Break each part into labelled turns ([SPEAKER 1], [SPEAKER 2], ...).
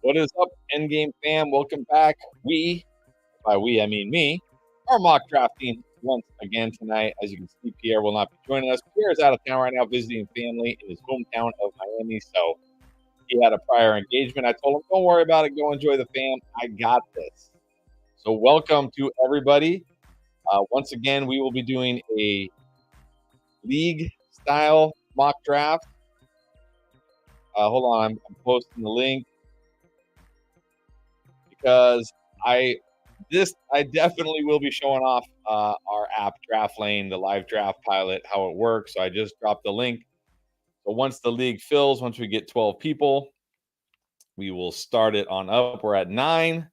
[SPEAKER 1] What is up, Endgame fam? Welcome back. By we, I mean me, are mock drafting once again tonight. As you can see, Pierre will not be joining us. Pierre is out of town right now visiting family in his hometown of Miami. So he had a prior engagement. I told him, don't worry about it. Go enjoy the fam. I got this. So welcome to everybody. Once again, we will be doing a league style mock draft. Hold on, I'm posting the link because I definitely will be showing off our app Draft Lane, the live draft pilot, how it works. So I just dropped the link. So once the league fills, once we get 12 people, we will start it on up. We're at 9,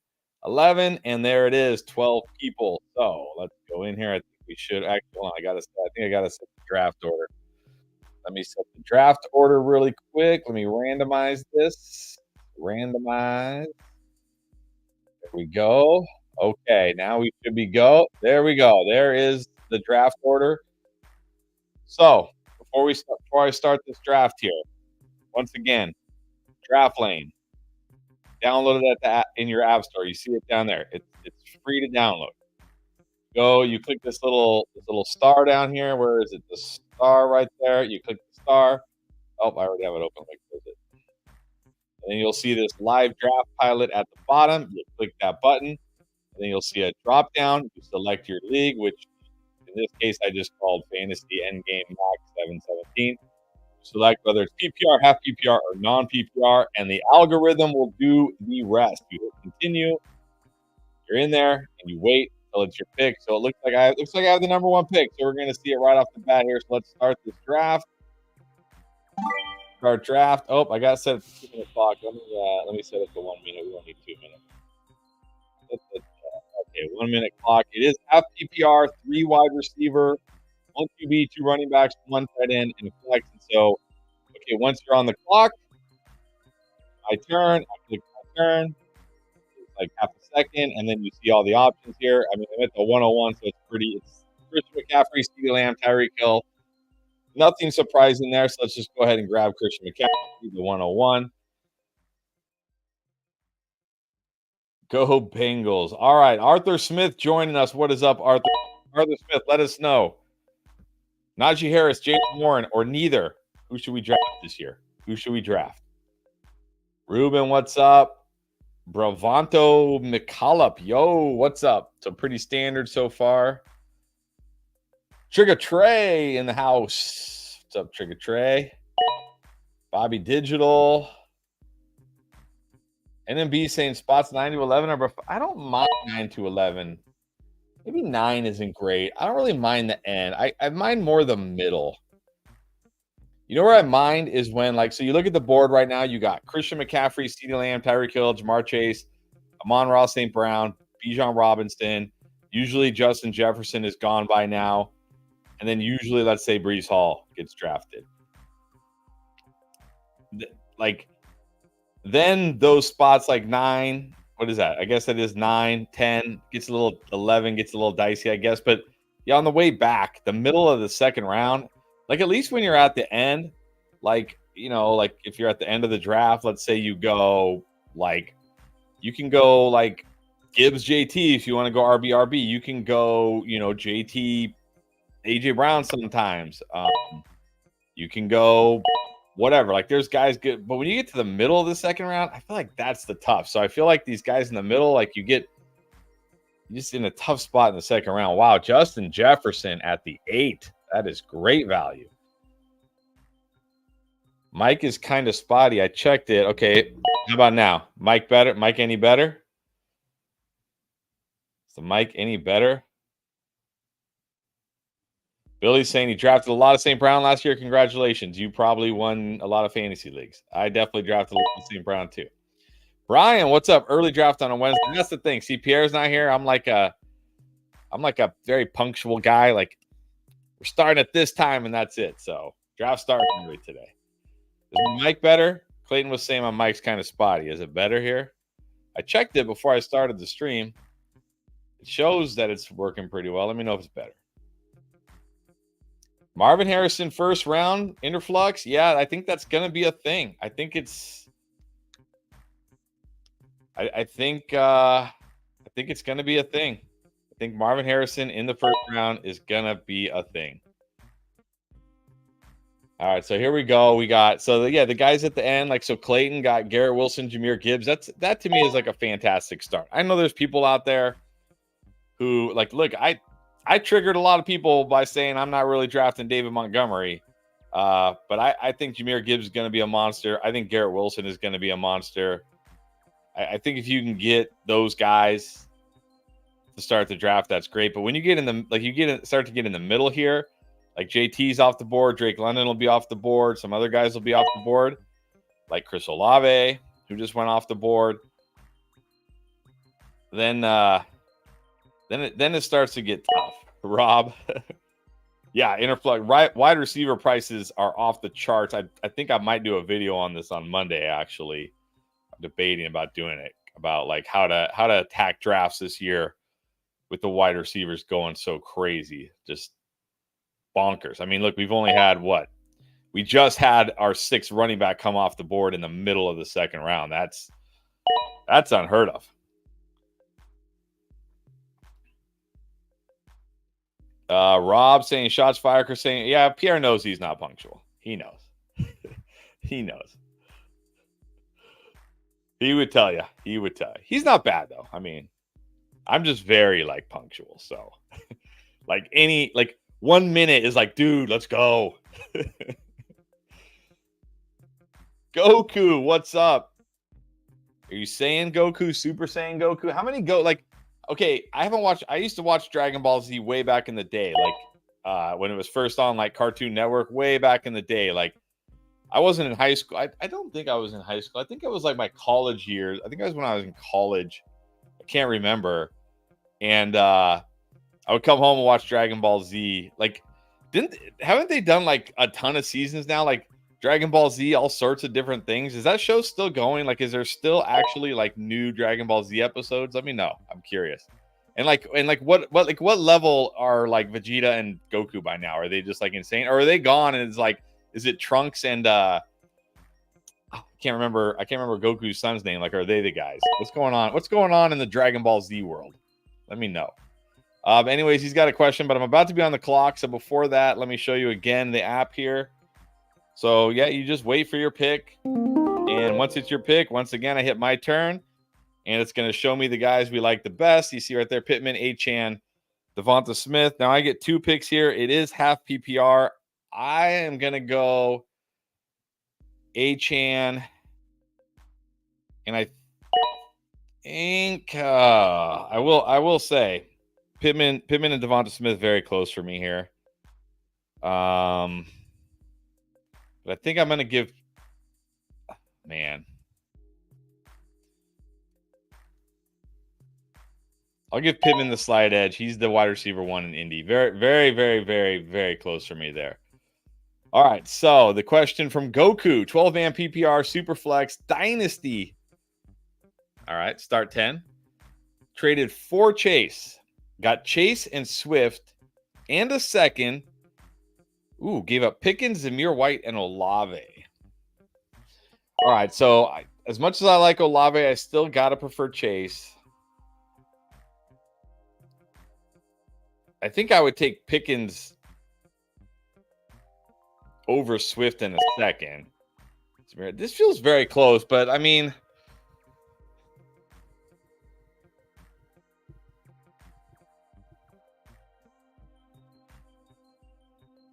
[SPEAKER 1] 11, and there it is, 12 people. So let's go in here. I think we should actually. Hold on, I think I gotta set the draft order. Let me set the draft order really quick. Let me randomize this. Randomize. There we go. Okay, now we should be go. There we go. There is the draft order. So before I start this draft here, once again, Draft Lane. Download it in your app store. You see it down there. It's free to download. Go. You click this little star down here. Where is it? The star right there. You click the star. Oh, I already have it open. Like, close it. And then you'll see this live draft pilot at the bottom. You click that button, and then you'll see a drop down. You select your league, which in this case I just called Fantasy Endgame Max 717. Select whether it's PPR, half PPR, or non-PPR, and the algorithm will do the rest. You hit continue. You're in there, and you wait until it's your pick. So it looks like I have the number one pick. So we're going to see it right off the bat here. So let's start this draft. Start draft. Oh, I got to set it to 2 minute clock. Let me set it to 1 minute. We don't need 2 minutes. Okay, 1 minute clock. It is half PPR, 3 wide receiver, 1 QB, 2 running backs, 1 tight end, and flex. And so, okay, once you're on the clock, I click my turn. It's like half a second, and then you see all the options here. I mean, I'm at the 101, so it's Christian McCaffrey, CeeDee Lamb, Tyreek Hill. Nothing surprising there, so let's just go ahead and grab Christian McCaffrey, the 101. Go Bengals. All right, Arthur Smith joining us. What is up, Arthur? Arthur Smith, let us know. Najee Harris, James Warren, or neither. Who should we draft this year? Who should we draft? Ruben, what's up? Bravanto McCollop, yo, what's up? So pretty standard so far. Trigger Trey in the house. What's up, Trigger Trey? Bobby Digital. NMB saying spots 9 to 11 are. I don't mind 9 to 11. Maybe 9 isn't great. I don't really mind the end. I mind more the middle. You know where I mind is when, like, so you look at the board right now, you got Christian McCaffrey, CeeDee Lamb, Tyreek Hill, Jamar Chase, Amon-Ra St. Brown, Bijan Robinson. Usually Justin Jefferson is gone by now. And then usually, let's say, Breece Hall gets drafted. Like, then those spots like 9, what is that? I guess that is 9, 10, gets a little 11, gets a little dicey, I guess. But yeah, on the way back, the middle of the second round, like at least when you're at the end, like, you know, like if you're at the end of the draft, let's say you go like, you can go like Gibbs JT if you want to go RB. You can go, you know, JT AJ Brown sometimes. You can go whatever. Like there's guys good, but when you get to the middle of the second round, I feel like that's the tough. So I feel like these guys in the middle, like you're just in a tough spot in the second round. Wow, Justin Jefferson at the 8. That is great value. Mike is kind of spotty. I checked it. Okay, how about now? Mike better? Mike any better? Is the Mike any better? Billy's saying he drafted a lot of St. Brown last year. Congratulations. You probably won a lot of fantasy leagues. I definitely drafted a lot of St. Brown too. Brian, what's up? Early draft on a Wednesday. That's the thing. See, Pierre's not here. I'm like a very punctual guy. Like we're starting at this time and that's it. So draft starts early today. Is Mike better? Clayton was saying my mic's kind of spotty. Is it better here? I checked it before I started the stream. It shows that it's working pretty well. Let me know if it's better. Marvin Harrison, first round, Interflux. Yeah, I think that's going to be a thing. I think it's I think it's going to be a thing. I think Marvin Harrison in the first round is going to be a thing. All right, so here we go. We got the guys at the end, like so Clayton got Garrett Wilson, Jahmyr Gibbs. That to me is like a fantastic start. I know there's people out there who like, look, I triggered a lot of people by saying I'm not really drafting David Montgomery. But I think Jahmyr Gibbs is going to be a monster. I think Garrett Wilson is going to be a monster. I think if you can get those guys to start the draft, that's great. But when you get in the start to get in the middle here, like JT's off the board, Drake London will be off the board, some other guys will be off the board, like Chris Olave, who just went off the board. Then it starts to get tough. Rob. Yeah, Interflux. Wide receiver prices are off the charts. I think I might do a video on this on Monday, actually. I'm debating about doing it, about like how to attack drafts this year with the wide receivers going so crazy. Just bonkers. I mean, look, we've only had we just had our 6th running back come off the board in the middle of the second round. That's unheard of. Rob saying shots fired. Chris saying, yeah, Pierre knows he's not punctual. He knows. He knows. He would tell you. He's not bad though. I mean, I'm just very like punctual. So like 1 minute is like, dude, let's go. Goku, what's up? Are you saying Goku, Super Saiyan Goku? How many okay, I used to watch Dragon Ball Z way back in the day, like when it was first on like Cartoon Network, way back in the day. Like I wasn't in high school. I don't think I was in high school. I think it was like my college years. I think it was when I was in college. I can't remember. And I would come home and watch Dragon Ball Z. Like, haven't they done like a ton of seasons now? Like Dragon Ball Z, all sorts of different things. Is that show still going? Like, is there still actually like new Dragon Ball Z episodes? Let me know. I'm curious. And what level are like Vegeta and Goku by now? Are they just like insane, or are they gone? And it's like, is it Trunks and I can't remember Goku's son's name. Like, are they the guys? What's going on? What's going on in the Dragon Ball Z world? Let me know. Anyways, he's got a question, but I'm about to be on the clock. So before that, let me show you again the app here. So yeah, you just wait for your pick. And once it's your pick, once again, I hit my turn and it's going to show me the guys we like the best. You see right there, Pittman, Achane, Devonta Smith. Now I get 2 picks here. It is half PPR. I am going to go Achane. And I think I will say Pittman and Devonta Smith very close for me here. But I think I'm going to give I'll give Pittman the slight edge. He's the wide receiver 1 in Indy. Very, very, very, very, very close for me there. All right, so the question from Goku, 12-man PPR, Superflex, Dynasty. All right, start 10. Traded for Chase. Got Chase and Swift and a second. Ooh, gave up Pickens, Zamir White, and Olave. All right, so as much as I like Olave, I still got to prefer Chase. I think I would take Pickens over Swift in a second. This feels very close, but I mean,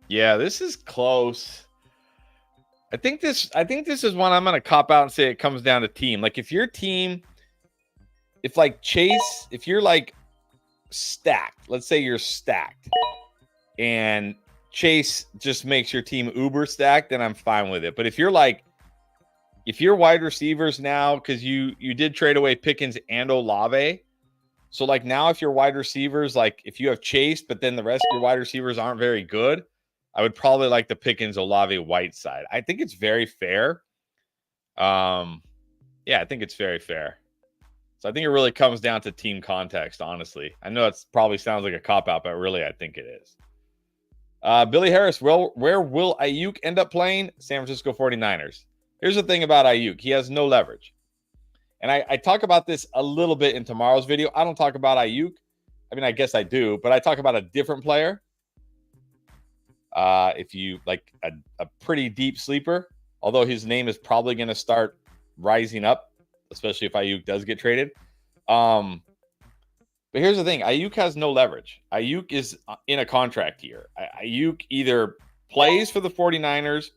[SPEAKER 1] yeah, this is close. I think this is one I'm going to cop out and say it comes down to team. Like if your team, if you're like stacked, let's say you're stacked and Chase just makes your team uber stacked, then I'm fine with it. But if you're wide receivers now, because you did trade away Pickens and Olave, so like now if you're wide receivers, like if you have Chase, but then the rest of your wide receivers aren't very good, I would probably like the Pickens Olave White side. I think it's very fair. Yeah, I think it's very fair. So I think it really comes down to team context, honestly. I know it probably sounds like a cop-out, but really I think it is. Billy Harris, where will Ayuk end up playing? San Francisco 49ers. Here's the thing about Ayuk. He has no leverage. And I talk about this a little bit in tomorrow's video. I don't talk about Ayuk. I mean, I guess I do, but I talk about a different player. If you like a pretty deep sleeper, although his name is probably going to start rising up, especially if Ayuk does get traded. But here's the thing. Ayuk has no leverage. Ayuk is in a contract year. Ayuk either plays for the 49ers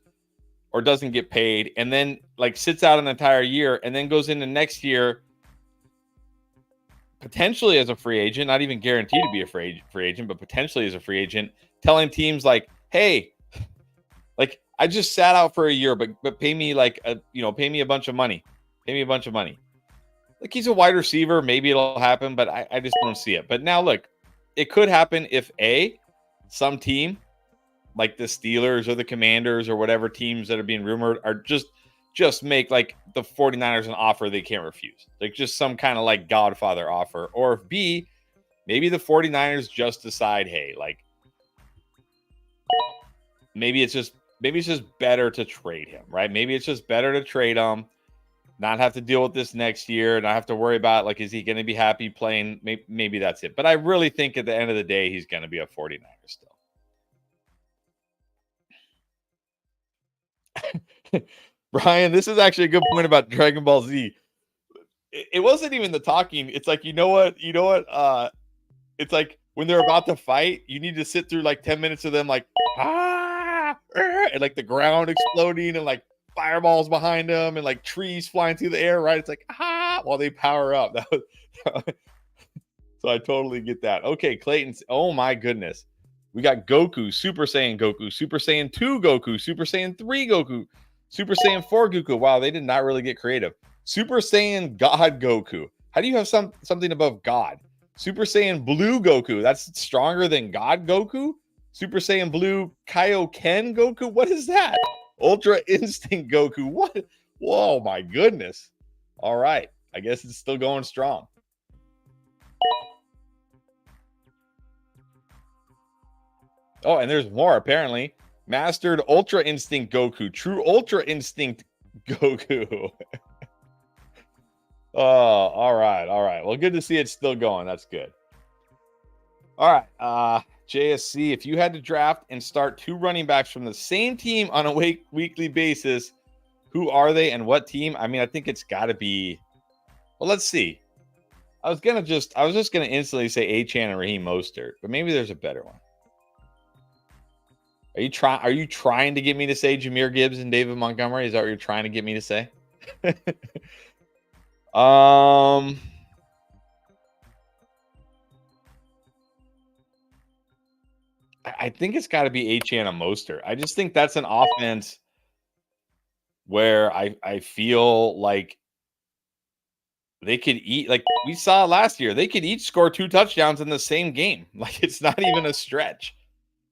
[SPEAKER 1] or doesn't get paid and then like sits out an entire year and then goes into next year potentially as a free agent, not even guaranteed to be a free agent, but potentially as a free agent, telling teams like, hey, like I just sat out for a year, but pay me like pay me a bunch of money. Pay me a bunch of money. Like he's a wide receiver. Maybe it'll happen, but I just don't see it. But now look, it could happen if some team like the Steelers or the Commanders or whatever teams that are being rumored are just make like the 49ers an offer they can't refuse. Like just some kind of like Godfather offer. Or if B, maybe the 49ers just decide, hey, like maybe it's just better to trade him, right? Maybe it's just better to trade him, not have to deal with this next year, not have to worry about like, is he going to be happy playing? Maybe that's it. But I really think at the end of the day, he's going to be a 49er still. Brian, this is actually a good point about Dragon Ball Z. It wasn't even the talking. It's like, you know what? It's like when they're about to fight, you need to sit through like 10 minutes of them like, and like the ground exploding and like fireballs behind them and like trees flying through the air, right? It's like, while they power up. So I totally get that. Okay, Clayton's, oh my goodness. We got Goku, Super Saiyan Goku, Super Saiyan 2 Goku, Super Saiyan 3 Goku, Super Saiyan 4 Goku. Wow, they did not really get creative. Super Saiyan God Goku. How do you have something above God? Super Saiyan Blue Goku. That's stronger than God Goku? Super Saiyan Blue Kaioken Goku? What is that? Ultra Instinct Goku. What? Whoa, my goodness. All right. I guess it's still going strong. Oh, and there's more apparently. Mastered Ultra Instinct Goku. True Ultra Instinct Goku. Oh, all right. All right. Well, good to see it's still going. That's good. All right. JSC, if you had to draft and start 2 running backs from the same team on a weekly basis, who are they and what team? I mean, I think it's got to be. Well, let's see. I was just gonna instantly say Achane and Raheem Mostert, but maybe there's a better one. Are you trying to get me to say Jahmyr Gibbs and David Montgomery? Is that what you're trying to get me to say? I think it's got to be Achane and Mostert. I just think that's an offense where I feel like they could eat, like we saw last year, they could each score 2 touchdowns in the same game. Like it's not even a stretch.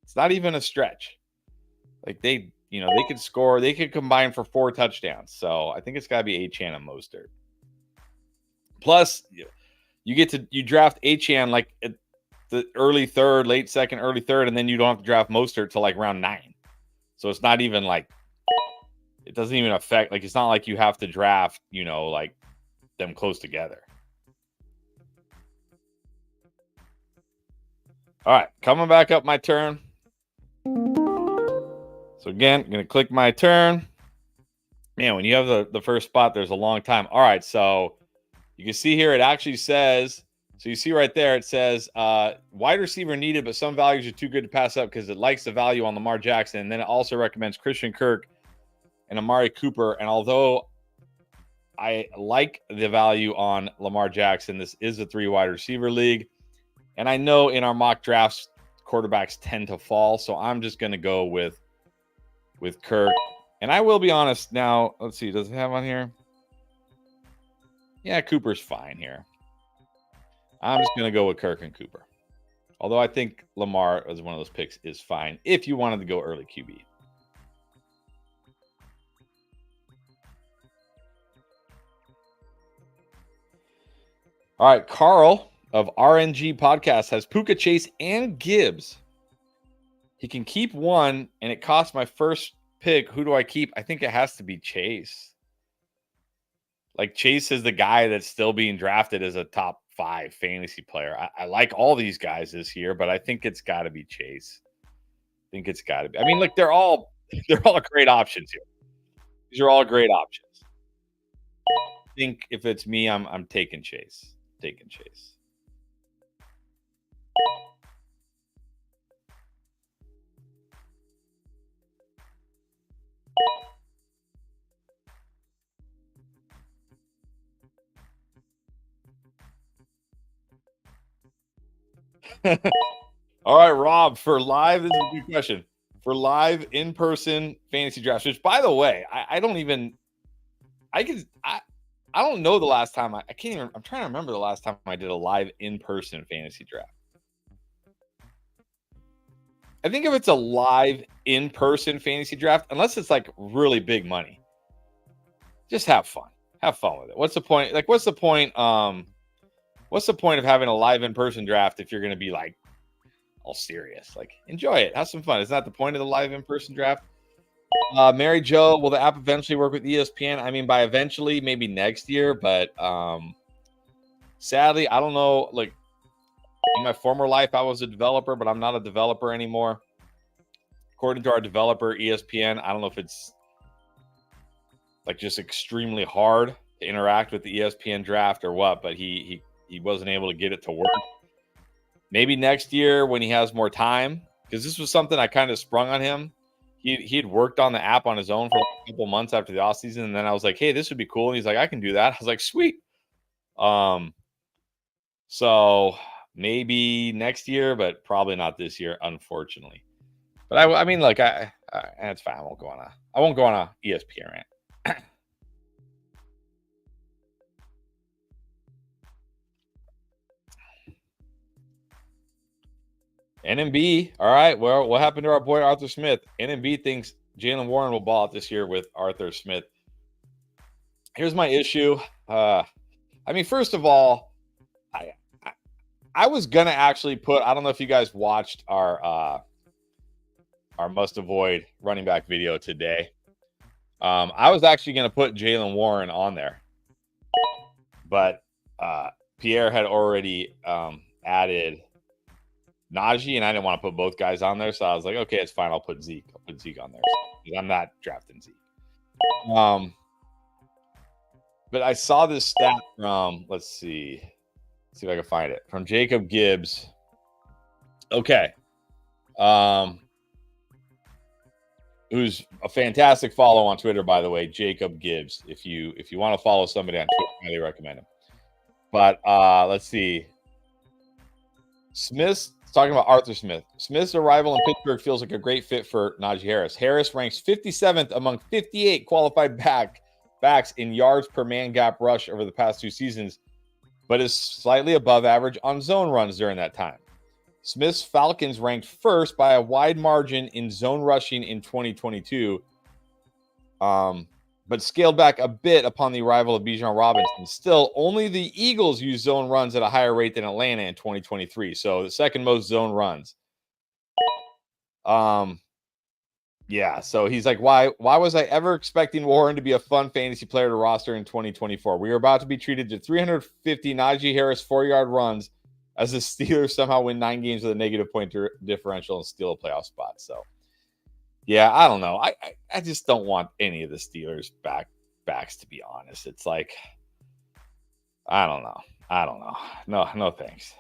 [SPEAKER 1] It's not even a stretch. Like they could score, they could combine for 4 touchdowns. So I think it's got to be Achane and Mostert. Plus, you draft Achane like at the early 3rd, late 2nd, early 3rd, and then you don't have to draft Mostert till like round 9. So it's not even like, it doesn't even affect, like it's not like you have to draft, like them close together. All right, coming back up my turn. So again, I'm going to click my turn. Man, when you have the first spot, there's a long time. All right, so you can see here it actually says, so you see right there, it says wide receiver needed, but some values are too good to pass up because it likes the value on Lamar Jackson. And then it also recommends Christian Kirk and Amari Cooper. And although I like the value on Lamar Jackson, this is a 3 wide receiver league. And I know in our mock drafts, quarterbacks tend to fall. So I'm just going to go with Kirk. And I will be honest now. Let's see. Does it have on here? Yeah, Cooper's fine here. I'm just going to go with Kirk and Cooper. Although I think Lamar as one of those picks is fine if you wanted to go early QB. All right, Carl of RNG Podcast has Puka, Chase, and Gibbs. He can keep one, and it costs my first pick. Who do I keep? I think it has to be Chase. Like Chase is the guy that's still being drafted as a top 5 fantasy player. I like all these guys this year, but I think it's got to be Chase. I think it's got to be. I mean, look, they're all they're all great options here. These are all great options. I think if it's me, I'm taking Chase. Taking Chase. All right, Rob, for live, this is a good question. For live in-person fantasy drafts, which by the way, I don't even I don't know the last time I can't even I'm trying to remember the last time I did a live in-person fantasy draft. I think if it's a live in-person fantasy draft, unless it's like really big money, just have fun. Have fun with it. What's the point? Like, what's the point? What's the point of having a live in-person draft if you're going to be like all serious? Like, enjoy it. Have some fun. It's not the point of the live in-person draft. Mary Jo, will the app eventually work with ESPN? I mean, by eventually, maybe next year, but sadly, I don't know. Like, in my former life, I was a developer, but I'm not a developer anymore. According to our developer, ESPN, I don't know if it's like just extremely hard to interact with the ESPN draft or what, but he wasn't able to get it to work. Maybe next year when he has more time, because this was something I kind of sprung on him. He had worked on the app on his own for a couple months after the offseason, and then I was like, hey, this would be cool. And he's like, I can do that. I was like, sweet. So maybe next year, but probably not this year, unfortunately. But I mean, like, and it's fine. I won't go on a ESPN rant. NMB. All right. Well, what happened to our boy Arthur Smith? NMB thinks Jaylen Warren will ball out this year with Arthur Smith. Here's my issue. I mean, first of all, I was gonna actually put. I don't know if you guys watched our must avoid running back video today. I was actually gonna put Jaylen Warren on there, but Pierre had already added Najee, and I didn't want to put both guys on there, so I was like, okay, it's fine. I'll put Zeke. I'll put Zeke on there because I'm not drafting Zeke. But I saw this stat from let's see if I can find it from Jacob Gibbs. Okay, who's a fantastic follow on Twitter, by the way, Jacob Gibbs. If you want to follow somebody on Twitter, I highly recommend him. But let's see. Smith's talking about Arthur Smith. Smith's arrival in Pittsburgh feels like a great fit for Najee Harris. Harris ranks 57th among 58 qualified backs in yards per man gap rush over the past 2 seasons, but is slightly above average on zone runs during that time. Smith's Falcons ranked first by a wide margin in zone rushing in 2022, but scaled back a bit upon the arrival of Bijan Robinson. Still, only the Eagles use zone runs at a higher rate than Atlanta in 2023. So the second most zone runs. Yeah, so he's like, why was I ever expecting Warren to be a fun fantasy player to roster in 2024? We are about to be treated to 350 Najee Harris 4-yard runs as the Steelers somehow win 9 games with a negative point differential and steal a playoff spot. So, yeah, I don't know. I just don't want any of the Steelers backs, to be honest. It's like, I don't know. No thanks.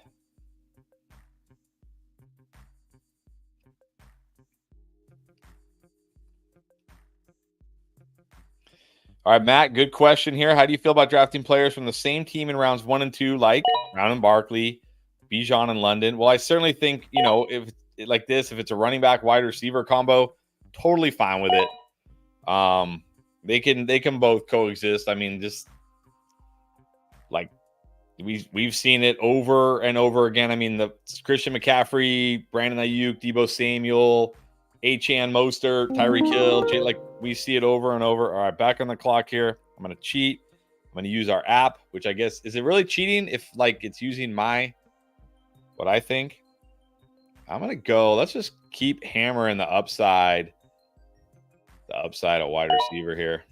[SPEAKER 1] All right, Matt, good question here. How do you feel about drafting players from the same team in rounds 1 and 2, like Brown and Barkley, Bijan and London? Well, I certainly think, if like this, if it's a running back wide receiver combo, totally fine with it. They can both coexist. I mean, just like we've seen it over and over again. I mean, the Christian McCaffrey, Brandon Ayuk, Deebo Samuel, Achane Mostert, Tyreek Hill, like we see it over and over. All right, back on the clock here. I'm going to cheat. I'm going to use our app, which I guess, is it really cheating if like it's using what I think? I'm going to go. Let's just keep hammering the upside at wide receiver here.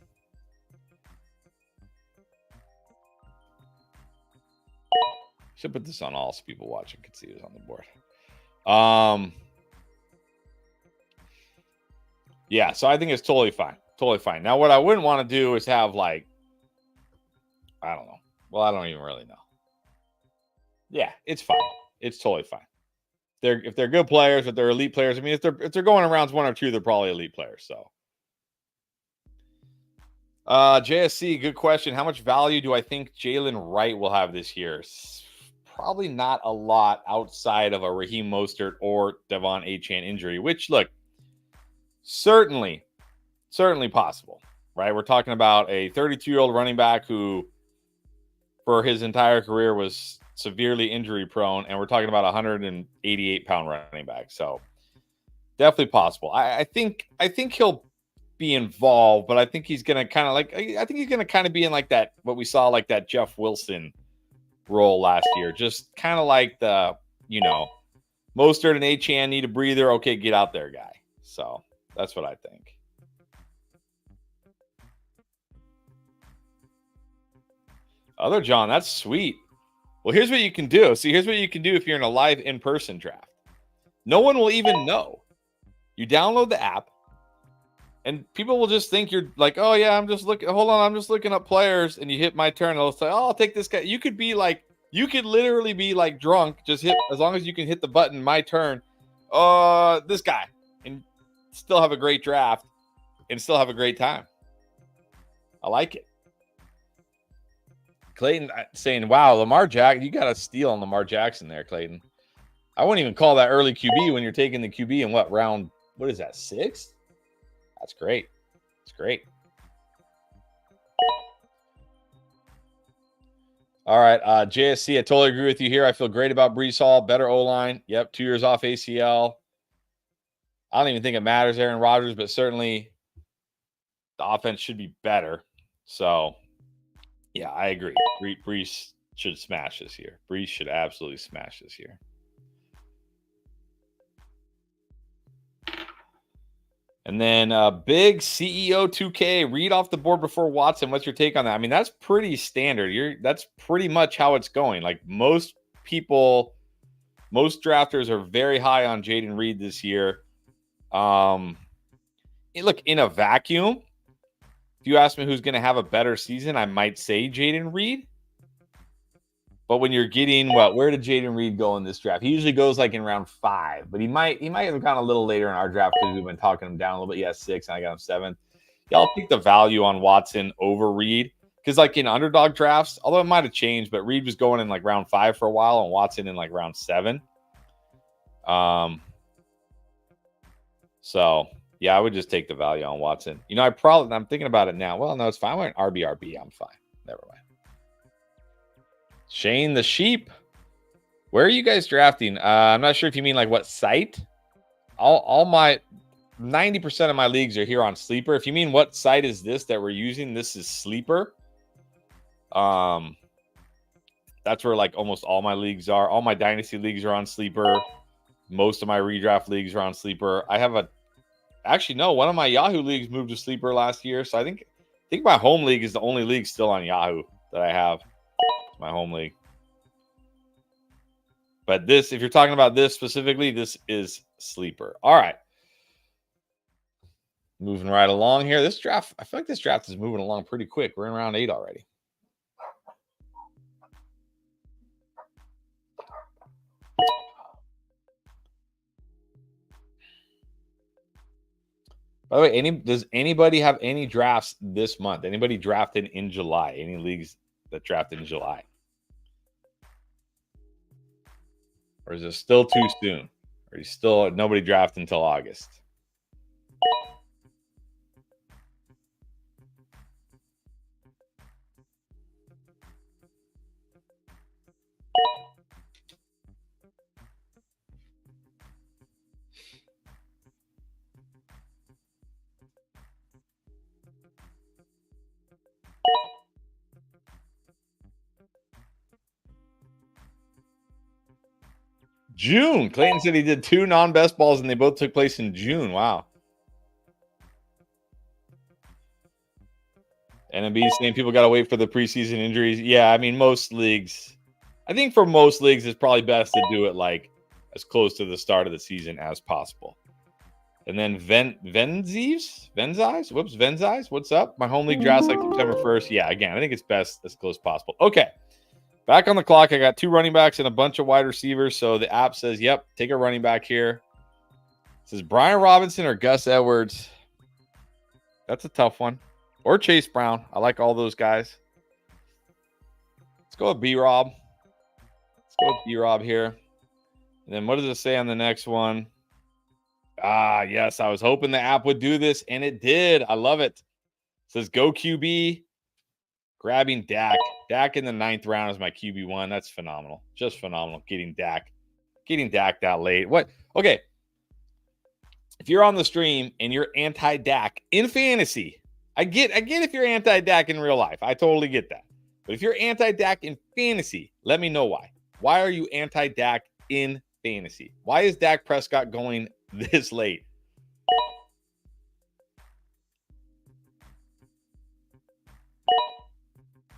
[SPEAKER 1] Should put this on all so people watching can see it on the board. Yeah, so I think it's totally fine. Totally fine. Now, what I wouldn't want to do is have like, I don't know. Well, I don't even really know. Yeah, it's fine. It's totally fine. If they're good players, if they're elite players. I mean, if they're going in rounds 1 or 2, they're probably elite players. So, JSC, good question. How much value do I think Jalen Wright will have this year? Probably not a lot outside of a Raheem Mostert or Devon Achane injury. Which, look, certainly possible, right? We're talking about a 32-year-old running back who, for his entire career, was severely injury prone, and we're talking about a 188-pound running back. So definitely possible. I think he'll be involved, but I think he's gonna kind of be in like that, what we saw, like that Jeff Wilson role last year, just kind of like the, Mostert and Achane need a breather. Okay, get out there, guy. So that's what I think. Other John, that's sweet. Well, here's what you can do. See, here's what you can do if you're in a live in-person draft. No one will even know. You download the app, and people will just think you're like, oh, yeah, I'm just looking up players, and you hit my turn, and they'll say, oh, I'll take this guy. You could literally be like drunk, just hit, as long as you can hit the button, my turn, this guy, and still have a great draft and still have a great time. I like it. Clayton saying, wow, Lamar Jackson, you got a steal on Lamar Jackson there, Clayton. I wouldn't even call that early QB when you're taking the QB in round, what is that, 6? That's great. It's great. All right, JSC, I totally agree with you here. I feel great about Breece Hall. Better O-line. Yep, 2 years off ACL. I don't even think it matters, Aaron Rodgers, but certainly the offense should be better. So, yeah, I agree. Breece should smash this year. Breece should absolutely smash this year. And then big CEO 2K, read off the board before Watson. What's your take on that? I mean, that's pretty standard. That's pretty much how it's going. Like most drafters are very high on Jayden Reed this year. Look, in a vacuum, if you ask me who's going to have a better season, I might say Jayden Reed. But when you're getting, where did Jayden Reed go in this draft? He usually goes like in round 5, but he might have gone a little later in our draft because we've been talking him down a little bit. Yeah, 6, and I got him 7. Yeah, I'll take the value on Watson over Reed because, like in underdog drafts, although it might have changed, but Reed was going in like round 5 for a while, and Watson in like round 7. So yeah, I would just take the value on Watson. I'm thinking about it now. Well, no, it's fine. I went RB. I'm fine. Never mind. Shane the Sheep. Where are you guys drafting? I'm not sure if you mean like what site. All my 90% of my leagues are here on Sleeper. If you mean what site is this that we're using, this is Sleeper. That's where like almost all my leagues are. All my dynasty leagues are on Sleeper. Most of my redraft leagues are on Sleeper. I have one of my Yahoo leagues moved to Sleeper last year. So I think my home league is the only league still on Yahoo that I have. My home league. But if you're talking about this specifically, this is Sleeper. All right. Moving right along here. This draft, I feel like this draft is moving along pretty quick. We're in round 8 already. By the way, does anybody have any drafts this month? Anybody drafted in July? Any leagues that drafted in July? Or is it still too soon? Or is still nobody drafted until August? June. Clayton said he did 2 non-best balls and they both took place in June. Wow. NMB saying people got to wait for the preseason injuries. Yeah, I mean, most leagues, I think for most leagues, it's probably best to do it like as close to the start of the season as possible. And then Venzis, what's up? My home league drafts like September 1st. Yeah, again, I think it's best as close as possible. Okay, back on the clock. I got 2 running backs and a bunch of wide receivers. So the app says, yep, take a running back here. It says Brian Robinson or Gus Edwards. That's a tough one. Or Chase Brown. I like all those guys. Let's go with B-Rob. Let's go with B-Rob here. And then what does it say on the next one? Ah, yes. I was hoping the app would do this, and it did. I love it. It says go QB. Grabbing Dak. Dak in the 9th round is my QB1. That's phenomenal. Just phenomenal. Getting Dak that late. What? Okay. If you're on the stream and you're anti-Dak in fantasy, I get if you're anti-Dak in real life. I totally get that. But if you're anti-Dak in fantasy, let me know why. Why are you anti-Dak in fantasy? Why is Dak Prescott going this late?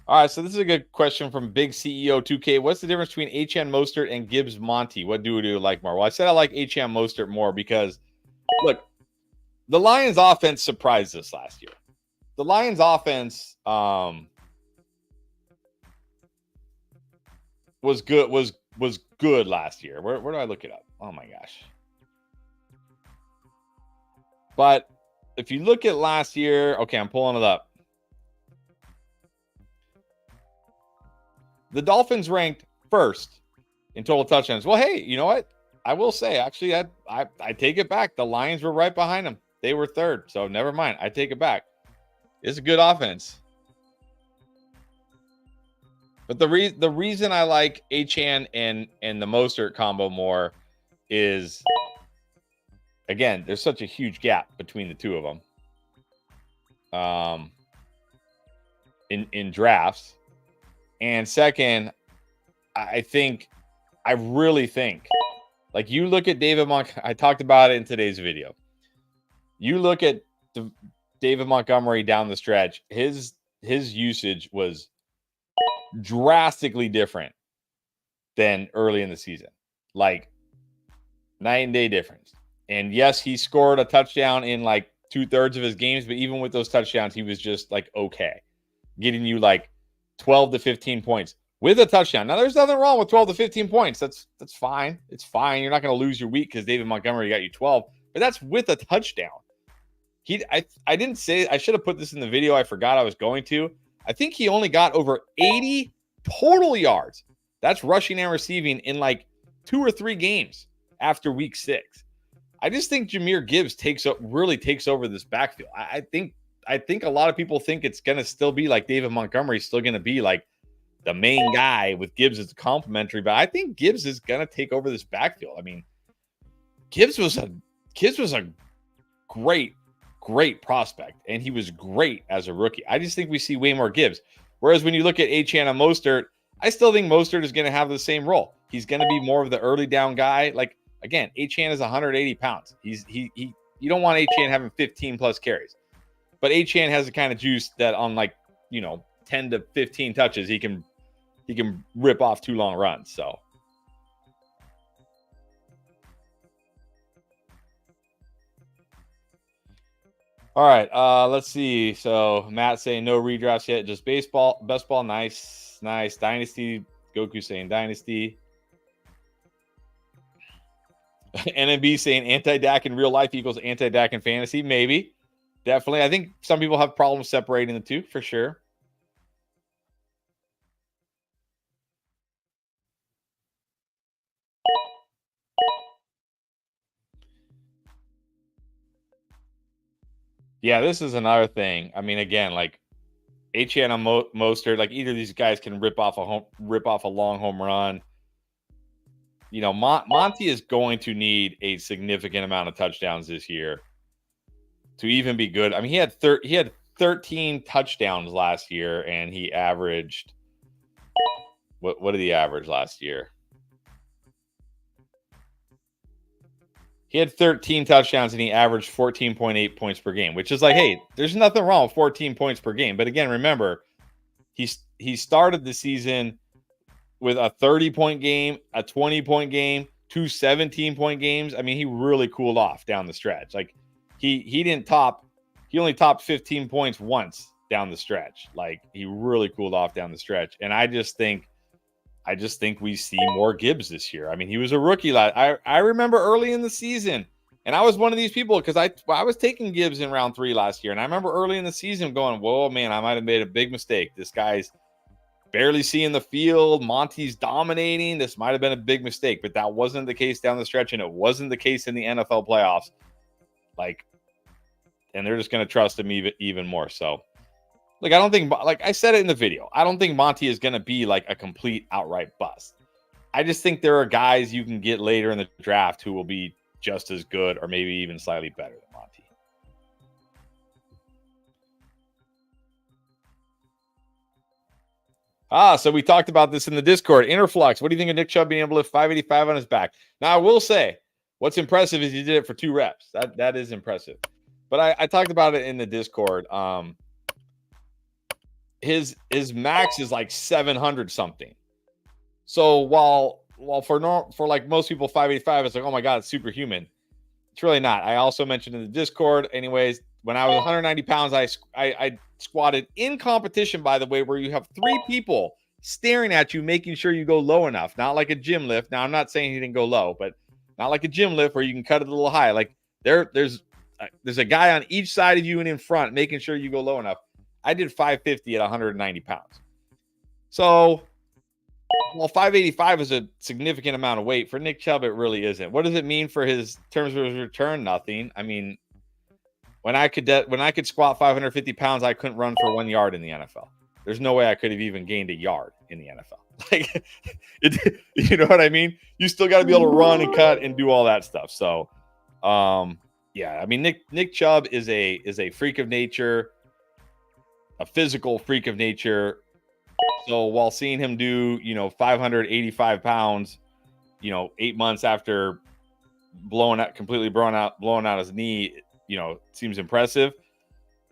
[SPEAKER 1] All right, so this is a good question from Big CEO 2K. What's the difference between Achane Mostert and Gibbs Monty? What do you like more? Well, I said I like Achane Mostert more because, look, the Lions offense surprised us last year. The Lions offense was good last year. Where do I look it up? Oh my gosh. But if you look at last year, okay, I'm pulling it up. The Dolphins ranked first in total touchdowns. Well, hey, you know what? I will say, actually, I take it back. The Lions were right behind them. They were third, so never mind. I take it back. It's a good offense. But the reason I like Achane and the Mostert combo more is, again, there's such a huge gap between the two of them in drafts. And second, I really think, like, you look at David Montgomery. I talked about it in today's video. You look at David Montgomery down the stretch. His usage was drastically different than early in the season, like night and day difference. And yes, he scored a touchdown in like 2/3 of his games, but even with those touchdowns, he was just like okay, getting you like 12 to 15 points with a touchdown. Now, there's nothing wrong with 12 to 15 points. That's fine. It's fine. You're not going to lose your week because David Montgomery got you 12, but that's with a touchdown. I didn't say, I should have put this in the video. I forgot I was going to. I think he only got over 80 total yards. That's rushing and receiving in like 2 or 3 games after week 6. I just think Jahmyr Gibbs really takes over this backfield. I think a lot of people think it's going to still be like David Montgomery is still going to be like the main guy with Gibbs as a complimentary, but I think Gibbs is going to take over this backfield. I mean, Gibbs was a great prospect, and he was great as a rookie. I just think we see way more Gibbs. Whereas when you look at Achane and Mostert, I still think Mostert is going to have the same role. He's going to be more of the early down guy. Like, again, Achane is 180 pounds. You don't want Achane having 15 plus carries. But Achane has the kind of juice that on 10 to 15 touches, he can rip off 2 long runs. So all right, let's see. So Matt saying no redrafts yet, just baseball, best ball. Nice. Dynasty. Goku saying dynasty. NMB saying anti-Dak in real life equals anti-Dak in fantasy. Maybe. Definitely. I think some people have problems separating the two for sure. Yeah, this is another thing. I mean, again, like Achane and Mostert, like either of these guys can rip off a long home run. Monty is going to need a significant amount of touchdowns this year to even be good. I mean, he had 13 touchdowns last year, and he averaged what did he average last year? He had 13 touchdowns, and he averaged 14.8 points per game, which is like, hey, there's nothing wrong with 14 points per game. But again, remember, he started the season with a 30-point game, a 20-point game, 2 17-point games. I mean, he really cooled off down the stretch. Like he only topped 15 points once down the stretch. Like he really cooled off down the stretch. And I just think we see more Gibbs this year. I mean, he was a rookie. I remember early in the season, and I was one of these people because I was taking Gibbs in round 3 last year. And I remember early in the season going, whoa, man, I might have made a big mistake. This guy's barely seeing the field. Monty's dominating. This might have been a big mistake, but that wasn't the case down the stretch, and it wasn't the case in the NFL playoffs. And they're just going to trust him even more. So, I don't think, like I said it in the video, I don't think Monty is going to be like a complete outright bust. I just think there are guys you can get later in the draft who will be just as good or maybe even slightly better than Monty. So we talked about this in the Discord. Interflux, what do you think of Nick Chubb being able to lift 585 on his back? Now, I will say, what's impressive is he did it for 2 reps. That is impressive. But I talked about it in the Discord. His max is like 700 something. So while for like most people 585 it's like, oh my god, it's superhuman. It's really not. I also mentioned in the Discord, anyways, when I was 190 pounds, I squatted in competition, by the way, where you have 3 people staring at you, making sure you go low enough. Not like a gym lift. Now, I'm not saying he didn't go low, but not like a gym lift where you can cut it a little high. Like there's a guy on each side of you and in front making sure you go low enough. I did 550 at 190 pounds. So, well, 585 is a significant amount of weight. For Nick Chubb, it really isn't. What does it mean for his terms of his return? Nothing. I mean, when I could squat 550 pounds, I couldn't run for 1 yard in the NFL. There's no way I could have even gained a yard in the NFL. Like, you know what I mean? You still got to be able to run and cut and do all that stuff. So, yeah, I mean, Nick Chubb is a freak of nature, a physical freak of nature. So while seeing him do, 585 pounds, 8 months after completely blowing out his knee, seems impressive.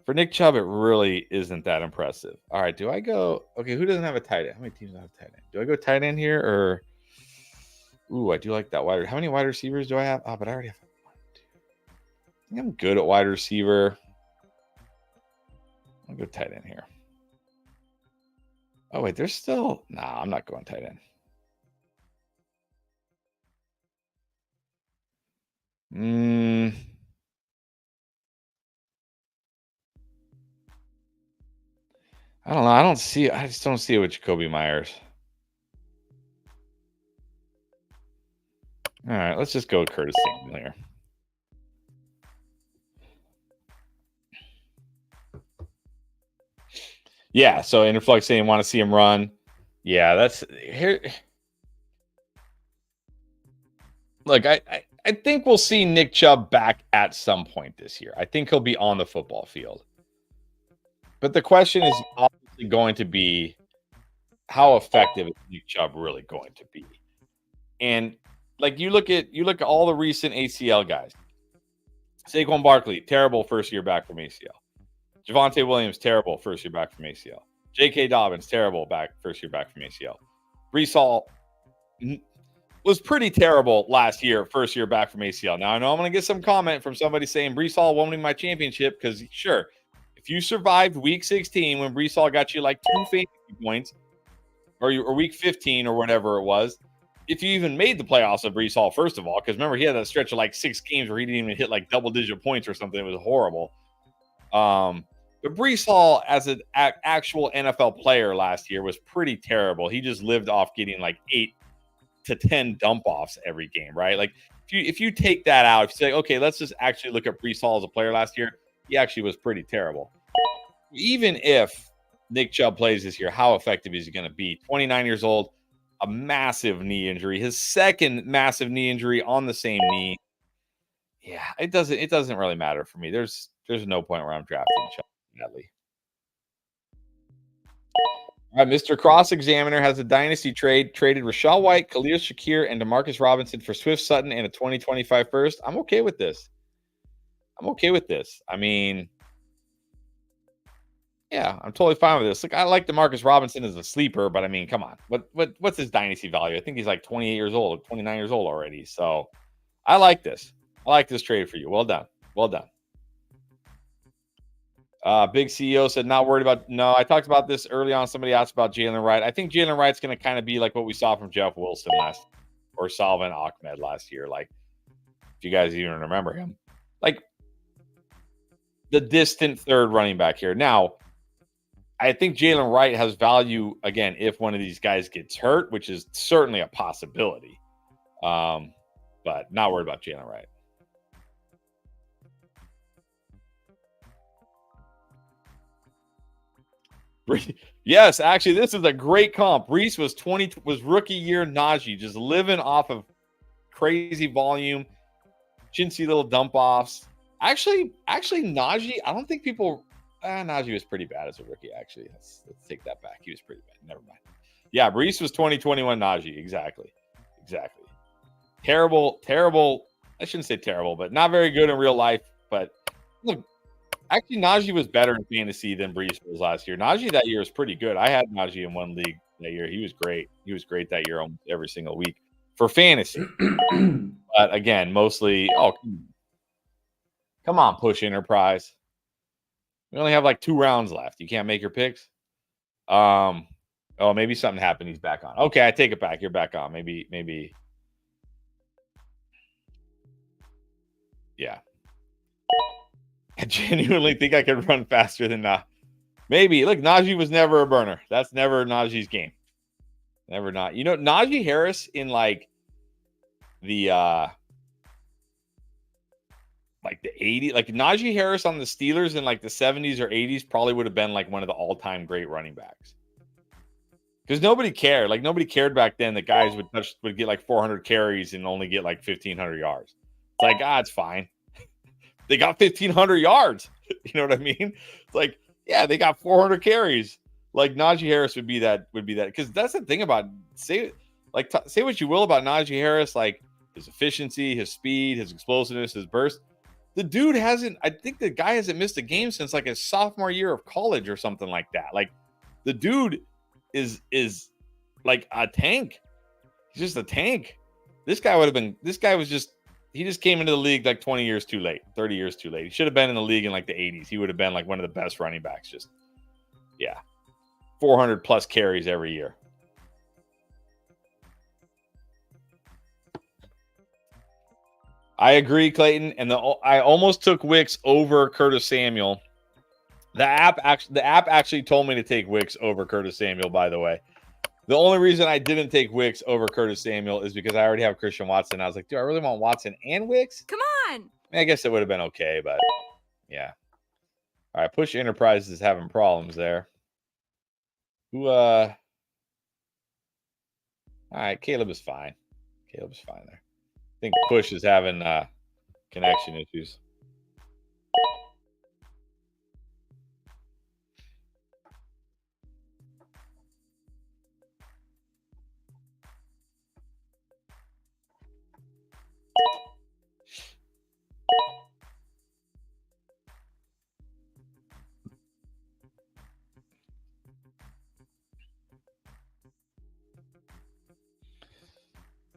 [SPEAKER 1] For Nick Chubb, it really isn't that impressive. All right, do I go? Okay, who doesn't have a tight end? How many teams don't have a tight end? Do I go tight end here or? Ooh, I do like that wide. How many wide receivers do I have? Oh, but I already have 1, 2. I think I'm good at wide receiver. I'll go tight end here. Oh, wait, there's still... Nah, I'm not going tight end. I don't know. I just don't see it with Jakobi Meyers. All right, let's just go with Curtis Samuel here. Yeah, so Interflux saying want to see him run. Yeah, that's here. Look, I think we'll see Nick Chubb back at some point this year. I think he'll be on the football field. But the question is obviously going to be, how effective is Nick Chubb really going to be? And like you look at all the recent ACL guys. Saquon Barkley, terrible first year back from ACL. Javonte Williams, terrible first year back from ACL. J.K. Dobbins, terrible first year back from ACL. Breece Hall was pretty terrible last year, first year back from ACL. Now, I know I'm going to get some comment from somebody saying Breece Hall won't win my championship because, sure, if you survived Week 16 when Breece Hall got you like 2 fantasy points, or Week 15 or whatever it was, if you even made the playoffs of Breece Hall, first of all, because remember, he had that stretch of like 6 games where he didn't even hit like double-digit points or something. It was horrible. But Breece Hall, as an actual NFL player last year, was pretty terrible. He just lived off getting like 8 to 10 dump offs every game, right? Like if you take that out, if you say, okay, let's just actually look at Breece Hall as a player last year, he actually was pretty terrible. Even if Nick Chubb plays this year, how effective is he going to be? 29 years old, a massive knee injury, his second massive knee injury on the same knee. Yeah, it doesn't really matter for me. There's no point where I'm drafting Chubb badly. All right, Mr. Cross Examiner has a dynasty traded Rachaad White, Khalil Shakir, and Demarcus Robinson for Swift Sutton and a 2025 first. I'm okay with this. I mean, Yeah, I'm totally fine with this. Look, I like Demarcus Robinson as a sleeper, but I mean, come on. What's his dynasty value? I think he's like 28 years old, 29 years old already. So I like this. I like this trade for you. Well done. Well done. Big CEO said, not worried about. No, I talked about this early on. Somebody asked about Jalen Wright. I think Jalen Wright's going to kind of be like what we saw from Jeff Wilson or Salvin Ahmed last year. Like, if you guys even remember him, like the distant third running back here. Now, I think Jalen Wright has value again if one of these guys gets hurt, which is certainly a possibility. But not worried about Jalen Wright. Yes, actually, this is a great comp. Reese was rookie year Najee, just living off of crazy volume, chintzy little dump offs. Actually, Najee, I don't think people. Najee was pretty bad as a rookie. Actually, let's take that back. He was pretty bad. Never mind. Yeah, Reese was 2021 Najee. Exactly. Terrible. I shouldn't say terrible, but not very good in real life. But look, actually, Najee was better in fantasy than Brees was last year. Najee that year was pretty good. I had Najee in one league that year. He was great. He was great that year almost every single week for fantasy. But again, mostly, come on, push Enterprise. We only have like 2 rounds left. You can't make your picks. Maybe something happened. He's back on. Okay, I take it back. You're back on. Maybe. Yeah. I genuinely think I could run faster than maybe. Look, Najee was never a burner. That's never Najee's game. Never not. You know, Najee Harris in like the 80s, like Najee Harris on the Steelers in like the 70s or 80s probably would have been like one of the all-time great running backs. Because nobody cared. Like nobody cared back then that guys would get like 400 carries and only get like 1,500 yards. It's like, it's fine. They got 1,500 yards. You know what I mean? It's like, yeah, they got 400 carries. Like Najee Harris would be that. Because that's the thing about say what you will about Najee Harris, like his efficiency, his speed, his explosiveness, his burst. The dude I think the guy hasn't missed a game since like his sophomore year of college or something like that. Like the dude is like a tank. He's just a tank. This guy he just came into the league like 20 years too late, 30 years too late. He should have been in the league in like the 80s. He would have been like one of the best running backs. Just, 400 plus carries every year. I agree, Clayton. And I almost took Wicks over Curtis Samuel. The app actually told me to take Wicks over Curtis Samuel, by the way. The only reason I didn't take Wicks over Curtis Samuel is because I already have Christian Watson. I was like, dude, I really want Watson and Wicks?
[SPEAKER 2] Come on.
[SPEAKER 1] I guess it would have been okay, but yeah. All right, Push Enterprise is having problems there. All right, Caleb is fine. There. I think Push is having connection issues.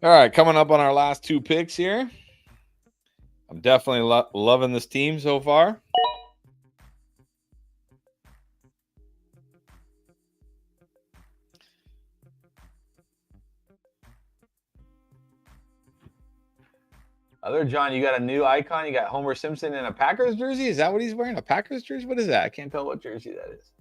[SPEAKER 1] All right, coming up on our last 2 picks here. I'm definitely loving this team so far. Other John, you got a new icon. You got Homer Simpson in a Packers jersey. Is that what he's wearing? A Packers jersey? What is that? I can't tell what jersey that is.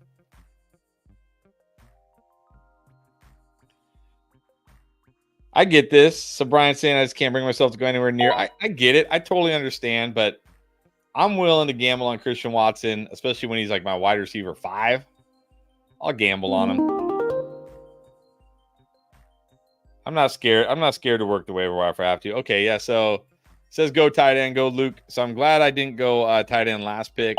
[SPEAKER 1] I get this. So Brian saying I just can't bring myself to go anywhere near. I get it. I totally understand, but I'm willing to gamble on Christian Watson, especially when he's like my wide receiver 5. I'll gamble on him. I'm not scared. I'm not scared to work the waiver wire if I have to. Okay, yeah. So it says go tight end, go Luke. So I'm glad I didn't go tight end last pick.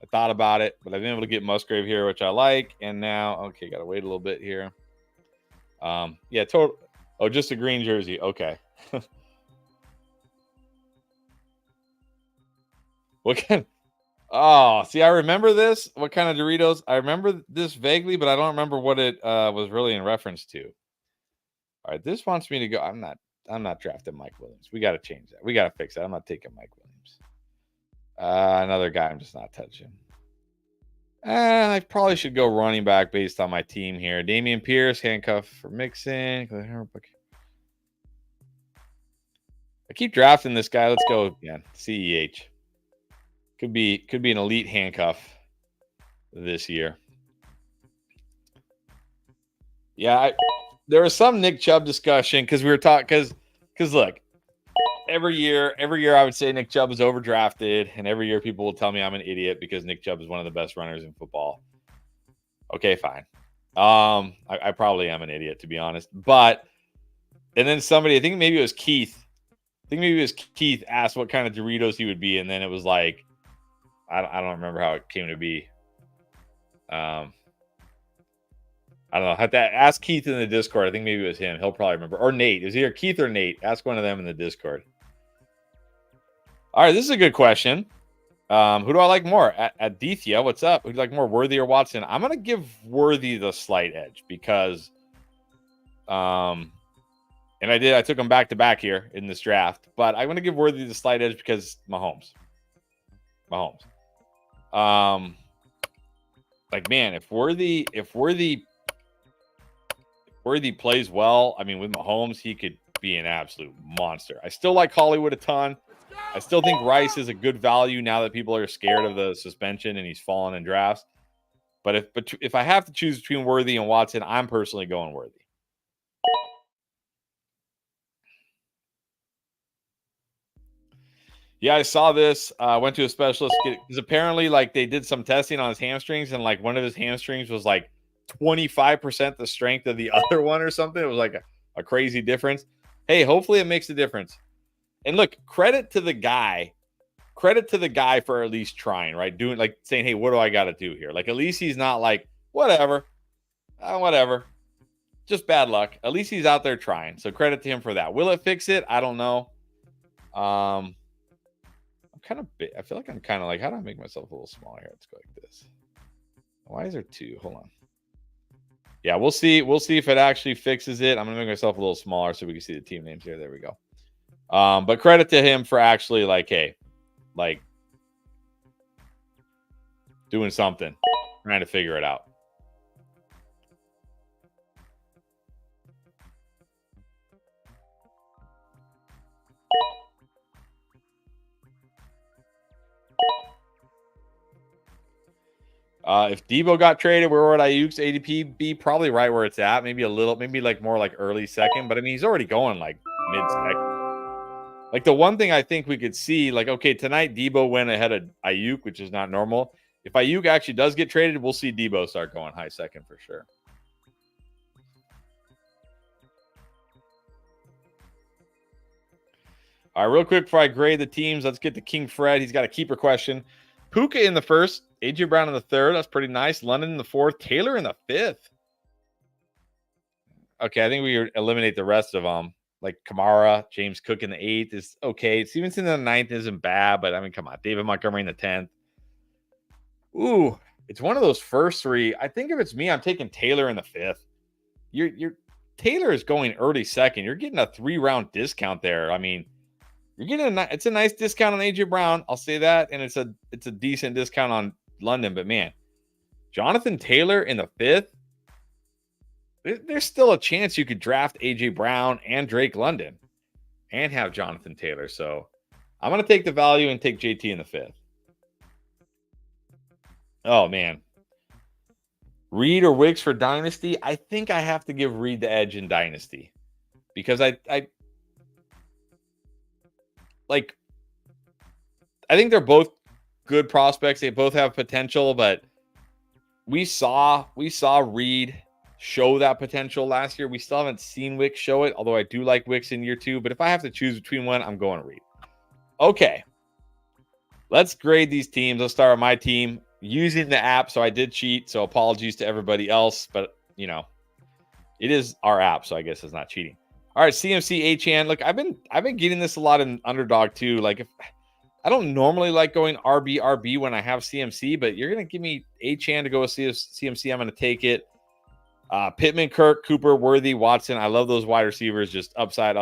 [SPEAKER 1] I thought about it, but I've been able to get Musgrave here, which I like. And now, okay, got to wait a little bit here. Yeah, total. Oh, just a green jersey. Okay. What kind? Oh, see, I remember this. What kind of Doritos? I remember this vaguely, but I don't remember what it was really in reference to. All right, this wants me to go. I'm not drafting Mike Williams. We got to change that. We got to fix that. I'm not taking Mike Williams. Another guy I'm just not touching. I probably should go running back based on my team here. Damian Pierce, handcuff for Mixon. I keep drafting this guy. Let's go again. CEH. Could be an elite handcuff this year. Yeah, there was some Nick Chubb discussion because we were talking because look, every year I would say Nick Chubb is overdrafted, and every year people will tell me I'm an idiot because Nick Chubb is one of the best runners in football. Okay, fine. I probably am an idiot to be honest, but and then somebody, I think maybe it was Keith. Asked what kind of Doritos he would be, and then it was like, I don't remember how it came to be. I don't know. Have to ask Keith in the Discord. I think maybe it was him. He'll probably remember. Or Nate. It was either Keith or Nate. Ask one of them in the Discord. All right, this is a good question. Who do I like more? Adithya, what's up? Who do you like more, Worthy or Watson? I'm going to give Worthy the slight edge because and I took him back to back here in this draft, but I'm going to give Worthy the slight edge because Mahomes. Like, man, if Worthy plays well, I mean, with Mahomes, he could be an absolute monster. I still like Hollywood a ton. I still think Rice is a good value now that people are scared of the suspension and he's fallen in drafts. But if I have to choose between Worthy and Watson, I'm personally going Worthy. Yeah, I saw this. Went to a specialist because apparently, like, they did some testing on his hamstrings, and like one of his hamstrings was like 25% the strength of the other one or something. It was like a crazy difference. Hey, hopefully it makes a difference. And look, credit to the guy for at least trying, right? Doing, like, saying, hey, what do I got to do here? Like, at least he's not like, whatever, just bad luck. At least he's out there trying. So credit to him for that. Will it fix it? I don't know. I'm kind of big. I feel like I'm kind of like, how do I make myself a little smaller here? Let's go like this. Why is there two? Hold on. Yeah, we'll see. We'll see if it actually fixes it. I'm gonna make myself a little smaller so we can see the team names here. There we go. But credit to him for actually, like, hey, like, doing something, trying to figure it out. If Debo got traded, where would Ayuk's ADP be? Probably right where it's at. Maybe a little, maybe like more like early second. But I mean, he's already going like mid second. Like, the one thing I think we could see, like, okay, tonight Debo went ahead of Ayuk, which is not normal. If Ayuk actually does get traded, we'll see Debo start going high second for sure. All right, real quick before I grade the teams, let's get to King Fred. He's got a keeper question. Puka in the first, AJ Brown in the third. That's pretty nice. London in the fourth, Taylor in the fifth. Okay, I think we eliminate the rest of them. Like Kamara, James Cook in the eighth is okay. Stevenson in the ninth isn't bad, but I mean, come on. David Montgomery in the 10th. Ooh, it's one of those first three. I think if it's me, I'm taking Taylor in the fifth. You're Taylor is going early second. You're getting a 3-round discount there. I mean, you're getting it's a nice discount on AJ Brown. I'll say that, and it's a decent discount on London. But man, Jonathan Taylor in the fifth. There's still a chance you could draft AJ Brown and Drake London and have Jonathan Taylor. So I'm going to take the value and take JT in the fifth. Oh, man. Reed or Wicks for Dynasty? I think I have to give Reed the edge in Dynasty because I think they're both good prospects. They both have potential, but we saw Reed show that potential last year. We still haven't seen Wicks show it, although I do like Wicks in year 2. But if I have to choose between one, I'm going Reed. Okay. Let's grade these teams. Let's start with my team using the app. So I did cheat. So apologies to everybody else. But, you know, it is our app. So I guess it's not cheating. All right, CMC HN. Look, I've been getting this a lot in Underdog too. Like, I don't normally like going RB when I have CMC, but you're going to give me Achane to go with CMC. I'm going to take it. Pittman, Kirk, Cooper, Worthy, Watson. I love those wide receivers. Just upside,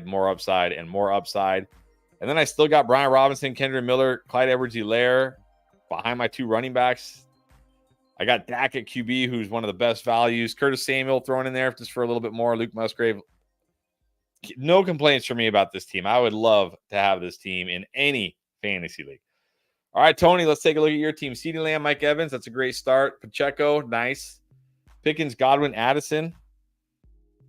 [SPEAKER 1] more upside, and more upside. And then I still got Brian Robinson, Kendra Miller, Clyde Edwards-Helaire behind my 2 running backs. I got Dak at QB, who's one of the best values. Curtis Samuel thrown in there just for a little bit more. Luke Musgrave. No complaints for me about this team. I would love to have this team in any fantasy league. All right, Tony, let's take a look at your team. CeeDee Lamb, Mike Evans. That's a great start. Pacheco, nice. Pickens, Godwin, Addison.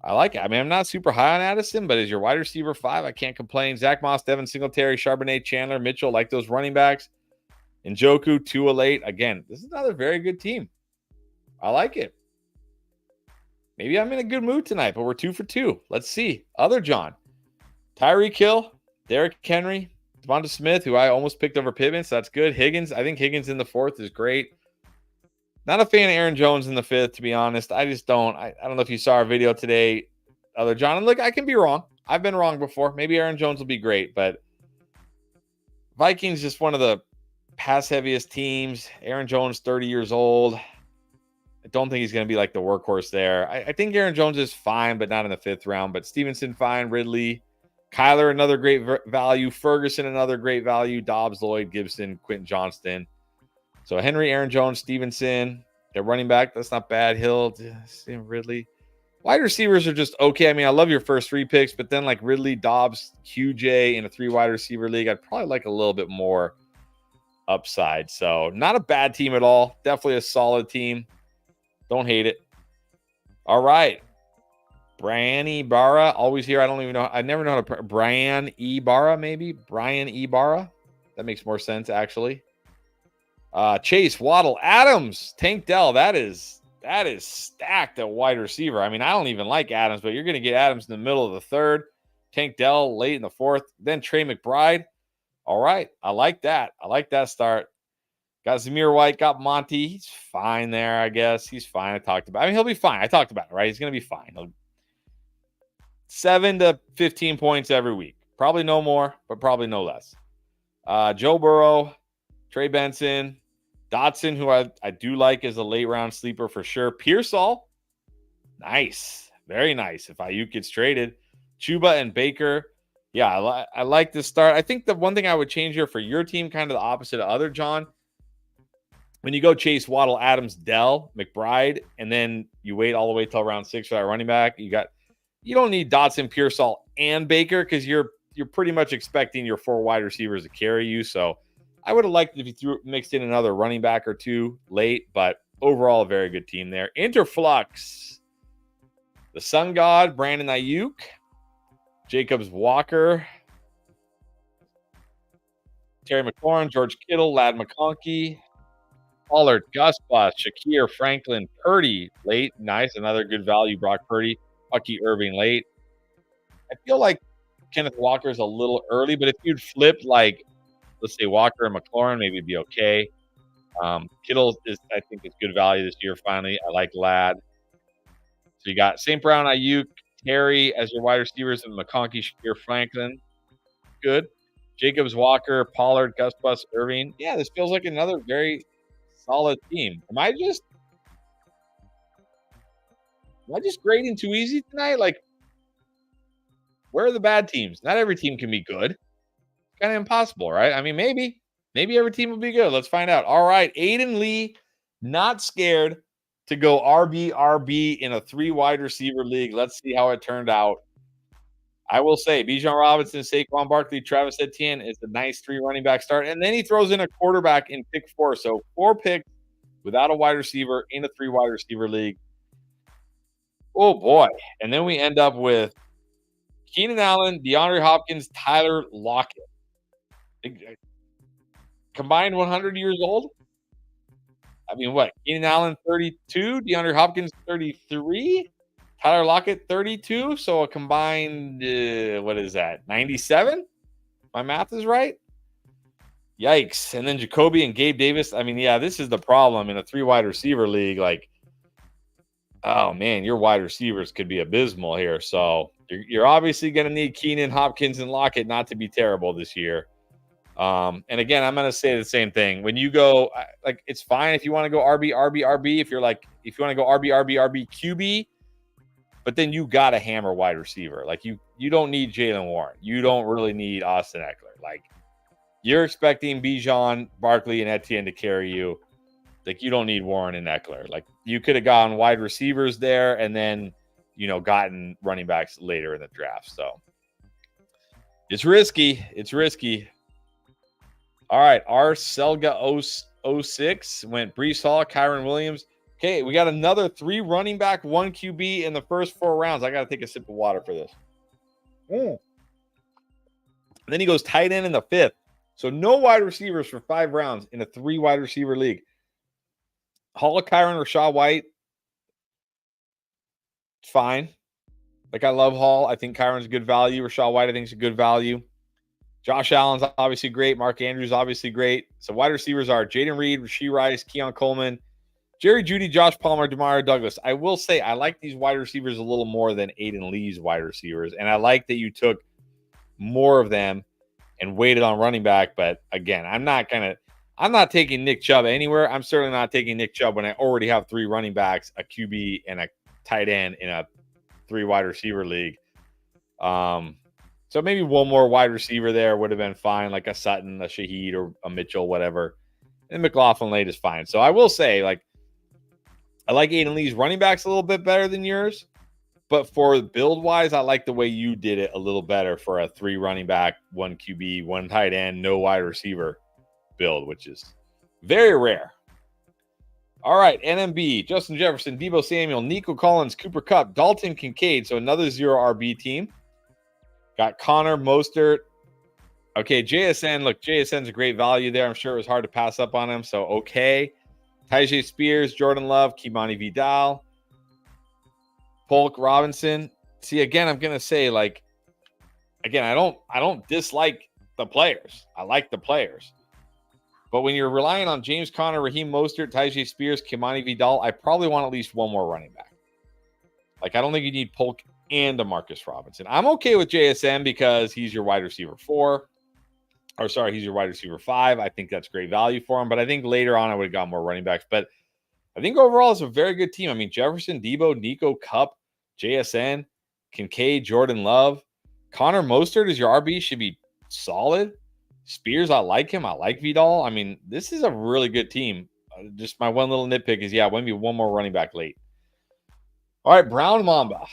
[SPEAKER 1] I like it. I mean, I'm not super high on Addison, but as your wide receiver 5, I can't complain. Zach Moss, Devin Singletary, Charbonnet, Chandler, Mitchell, like those running backs. Njoku, Tua late. Again, this is another very good team. I like it. Maybe I'm in a good mood tonight, but we're 2 for 2. Let's see. Other John. Tyreek Hill, Derrick Henry, Devonta Smith, who I almost picked over Pittman, so that's good. Higgins, I think Higgins in the 4th is great. Not a fan of Aaron Jones in the 5th, to be honest. I just don't. I don't know if you saw our video today, Other John. And look, I can be wrong. I've been wrong before. Maybe Aaron Jones will be great, but Vikings just one of the pass-heaviest teams. Aaron Jones, 30 years old. I don't think he's going to be like the workhorse there. I think Aaron Jones is fine, but not in the 5th round. But Stevenson, fine. Ridley. Kyler, another great value. Ferguson, another great value. Dobbs, Lloyd, Gibson, Quentin Johnston. So Henry, Aaron Jones, Stevenson. They're running back. That's not bad. Hill, Ridley. Wide receivers are just okay. I mean, I love your first 3 picks, but then like Ridley, Dobbs, QJ in a 3 wide receiver league, I'd probably like a little bit more upside. So not a bad team at all. Definitely a solid team. Don't hate it. All right. Brian Ibarra, always here. I don't even know. I never know how to. Brian Ibarra, maybe? Brian Ibarra. That makes more sense, actually. Chase, Waddle, Adams, Tank Dell. That is stacked at wide receiver. I mean, I don't even like Adams, but you're going to get Adams in the middle of the 3rd. Tank Dell late in the 4th. Then Trey McBride. All right. I like that. I like that start. Got Zamir White, got Monty. He's fine there, I guess. He's fine. I talked about it. I mean, he'll be fine. I talked about it, right? He's going to be fine. 7 to 15 points every week. Probably no more, but probably no less. Joe Burrow, Trey Benson, Dotson, who I do like as a late-round sleeper for sure. Pearsall, nice. Very nice if Ayuk gets traded. Chuba and Baker. Yeah, I like this start. I think the one thing I would change here for your team, kind of the opposite of other John, when you go Chase, Waddle, Adams, Dell, McBride, and then you wait all the way till round 6 for that running back, you don't need Dotson, Pearsall, and Baker because you're pretty much expecting your 4 wide receivers to carry you. So I would have liked it if you mixed in another running back or 2 late, but overall a very good team there. Interflux, the Sun God, Brandon Ayuk, Jacobs Walker, Terry McLaurin, George Kittle, Lad McConkey, Pollard, Gus Bus, Shakir, Franklin, Purdy late. Nice. Another good value. Brock Purdy, Bucky Irving late. I feel like Kenneth Walker is a little early, but if you'd flip like, let's say Walker and McLaurin, maybe it'd be okay. Kittle I think, is good value this year. Finally, I like Lad. So you got St. Brown, Ayuk, Terry as your wide receivers, and McConkey, Shakir, Franklin. Good. Jacobs, Walker, Pollard, Gus Bus, Irving. Yeah, this feels like another very solid team. Am I just grading too easy tonight? Like, where are the bad teams? Not every team can be good. It's kind of impossible, right? I mean, maybe every team will be good. Let's find out. All right, Aiden Lee, not scared to go RB in a 3 wide receiver league. Let's see how it turned out. I will say, Bijan Robinson, Saquon Barkley, Travis Etienne is a nice 3 running back start. And then he throws in a quarterback in pick 4. So 4 picks without a wide receiver in a 3 wide receiver league. Oh, boy. And then we end up with Keenan Allen, DeAndre Hopkins, Tyler Lockett. Combined 100 years old? I mean, what? Keenan Allen, 32. DeAndre Hopkins, 33. Tyler Lockett, 32. So a combined, what is that, 97? My math is right? Yikes. And then Jacoby and Gabe Davis. I mean, yeah, this is the problem in a 3 wide receiver league. Like, oh, man, your wide receivers could be abysmal here. So you're obviously going to need Keenan, Hopkins, and Lockett not to be terrible this year. And again, I'm going to say the same thing. When you go, like, it's fine if you want to go RB, RB, RB. If you want to go RB, RB, RB, QB, but then you got to hammer wide receiver. Like, you don't need Jaylen Warren. You don't really need Austin Eckler. Like, you're expecting Bijan, Barkley, and Etienne to carry you. Like, you don't need Warren and Eckler. Like, you could have gotten wide receivers there and then, gotten running backs later in the draft. So it's risky. It's risky. All right. Our Selga 06 went Brees Hall, Kyron Williams. Okay, we got another 3 running back, 1 QB in the first 4 rounds. I got to take a sip of water for this. Then he goes tight end in the 5th. So no wide receivers for 5 rounds in a 3 wide receiver league. Hall, Kyron, Rachaad White. Fine. Like, I love Hall. I think Kyron's a good value. Rachaad White, I think, is a good value. Josh Allen's obviously great. Mark Andrews, obviously great. So wide receivers are Jaden Reed, Rashee Rice, Keon Coleman, Jerry Jeudy, Josh Palmer, Demario Douglas. I will say I like these wide receivers a little more than Aiden Lee's wide receivers. And I like that you took more of them and waited on running back. But again, I'm not taking Nick Chubb anywhere. I'm certainly not taking Nick Chubb when I already have 3 running backs, a QB, and a tight end in a 3 wide receiver league. So maybe one more wide receiver there would have been fine, like a Sutton, a Shaheed, or a Mitchell, whatever. And McLaughlin late is fine. So I will say, like, I like Aiden Lee's running backs a little bit better than yours. But for build-wise, I like the way you did it a little better for a 3 running back, 1 QB, 1 tight end, no wide receiver build, which is very rare. All right, NMB, Justin Jefferson, Deebo Samuel, Nico Collins, Cooper Kupp, Dalton Kincaid. So another 0 RB team. Got Connor Mostert. Okay, JSN. Look, JSN's a great value there. I'm sure it was hard to pass up on him. So, okay. Tyjae Spears, Jordan Love, Kimani Vidal, Polk Robinson. See, again, I'm going to say, like, again, I don't dislike the players. I like the players. But when you're relying on James Conner, Raheem Mostert, Tyjae Spears, Kimani Vidal, I probably want at least one more running back. Like, I don't think you need Polk and DeMarcus Robinson. I'm okay with JSN because he's your wide receiver 4. Or sorry, he's your wide receiver 5. I think that's great value for him. But I think later on I would have got more running backs. But I think overall it's a very good team. I mean, Jefferson, Deebo, Nico, Kupp, JSN, Kincaid, Jordan Love. Connor Mostert is your RB, should be solid. Spears, I like him. I like Vidal. I mean, this is a really good team. Just my one little nitpick is, maybe one more running back late. All right, Brown Mamba.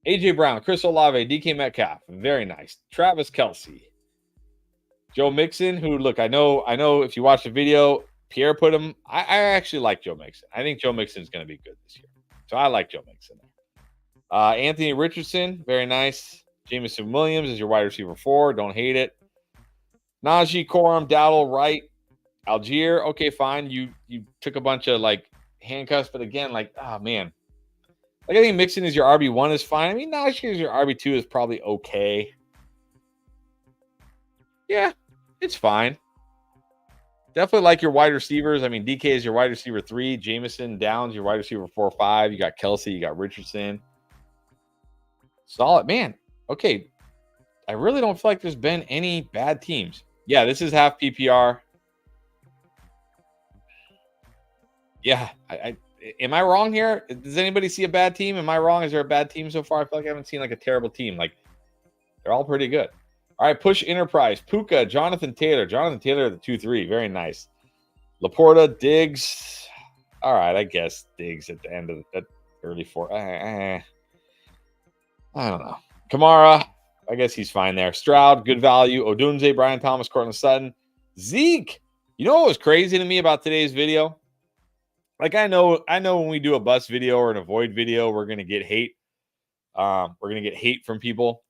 [SPEAKER 1] A.J. Brown, Chris Olave, DK Metcalf. Very nice. Travis Kelce. Joe Mixon, who, look, I know if you watch the video, Pierre put him. I actually like Joe Mixon. I think Joe Mixon is going to be good this year. So I like Joe Mixon. Anthony Richardson, very nice. Jameson Williams is your wide receiver 4. Don't hate it. Najee, Corum, Dowdle, Wright, Algier. Okay, fine. You took a bunch of, like, handcuffs, but again, like, oh, man. Like, I think Mixon is your RB1 is fine. I mean, Najee is your RB2 is probably okay. Yeah, it's fine. Definitely like your wide receivers. I mean, DK is your wide receiver 3. Jameson, Downs, your wide receiver 4 or 5. You got Kelce. You got Richardson. Solid. Man, okay. I really don't feel like there's been any bad teams. Yeah, this is half PPR. Yeah, am I wrong here? Does anybody see a bad team? Am I wrong? Is there a bad team so far? I feel like I haven't seen, like, a terrible team. Like, they're all pretty good. All right, Push Enterprise, Puka, Jonathan Taylor, the 2-3, very nice. Laporta, Diggs. All right, I guess Diggs at the end of that early 4. I don't know. Kamara, I guess he's fine there. Stroud, good value. Odunze, Brian Thomas, Cortland Sutton. Zeke. You know what was crazy to me about today's video? Like, I know when we do a bust video or an avoid video, we're gonna get hate. We're gonna get hate from people.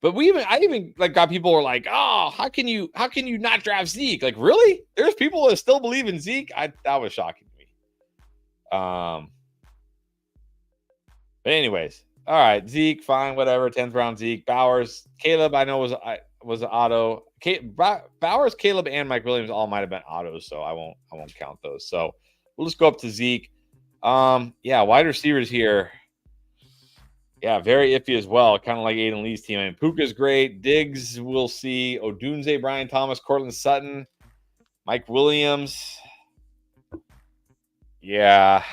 [SPEAKER 1] But I even like got people who are like, oh, how can you not draft Zeke? Like, really? There's people that still believe in Zeke. That was shocking to me. But anyways, all right, Zeke, fine, whatever. 10th round Zeke, Bowers, Caleb. I know was an auto. Bowers, Caleb, and Mike Williams all might have been autos, so I won't count those. So we'll just go up to Zeke. Wide receivers here. Yeah, very iffy as well. Kind of like Aiden Lee's team. I mean, Puka's great. Diggs, we'll see. Odunze, Brian Thomas, Cortland Sutton, Mike Williams. Yeah.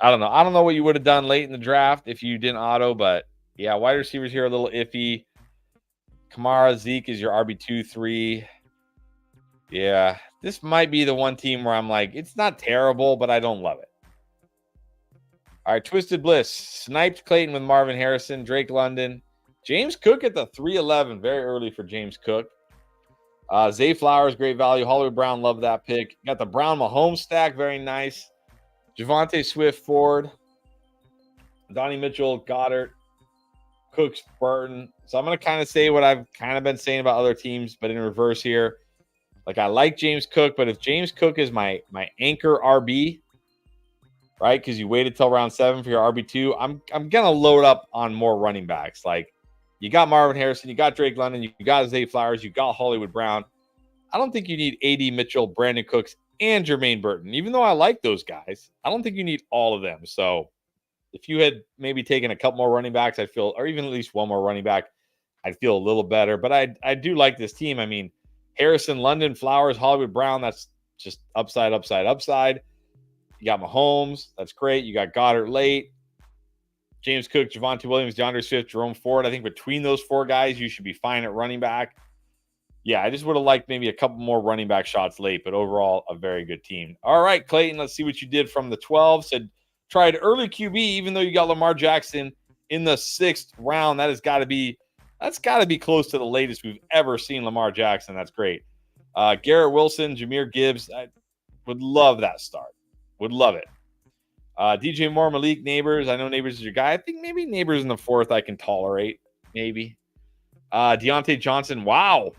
[SPEAKER 1] I don't know. I don't know what you would have done late in the draft if you didn't auto, but yeah, wide receivers here are a little iffy. Kamara, Zeke is your RB2, 3. Yeah, this might be the one team where I'm like, it's not terrible, but I don't love it. All right, Twisted Bliss. Sniped Clayton with Marvin Harrison, Drake London. James Cook at the 311. Very early for James Cook. Zay Flowers, great value. Hollywood Brown, love that pick. Got the Brown Mahomes stack, very nice. Javonte Swift, Ford. Donnie Mitchell, Goddard. Cooks, Burton. So I'm going to kind of say what I've kind of been saying about other teams, but in reverse here. Like, I like James Cook, but if James Cook is my anchor RB, right, because you waited till round 7 for your RB2, I'm going to load up on more running backs. Like, you got Marvin Harrison, you got Drake London, you got Zay Flowers, you got Hollywood Brown. I don't think you need A.D. Mitchell, Brandon Cooks, and Jermaine Burton. Even though I like those guys, I don't think you need all of them. So if you had maybe taken a couple more running backs, I'd feel, or even at least one more running back, I'd feel a little better. But I do like this team. I mean, Harrison, London, Flowers, Hollywood Brown, that's just upside, upside, upside. You got Mahomes. That's great. You got Goddard late. James Cook, Javonte Williams, DeAndre Swift, Jerome Ford. I think between those 4 guys, you should be fine at running back. Yeah, I just would have liked maybe a couple more running back shots late, but overall, a very good team. All right, Clayton, let's see what you did from the 12. Said tried early QB, even though you got Lamar Jackson in the 6th round. That's got to be close to the latest we've ever seen Lamar Jackson. That's great. Garrett Wilson, Jahmyr Gibbs. I would love that start. Would love it. DJ Moore, Malik Neighbors. I know Neighbors is your guy. I think maybe Neighbors in the 4th I can tolerate. Maybe. Deontay Johnson. Wow.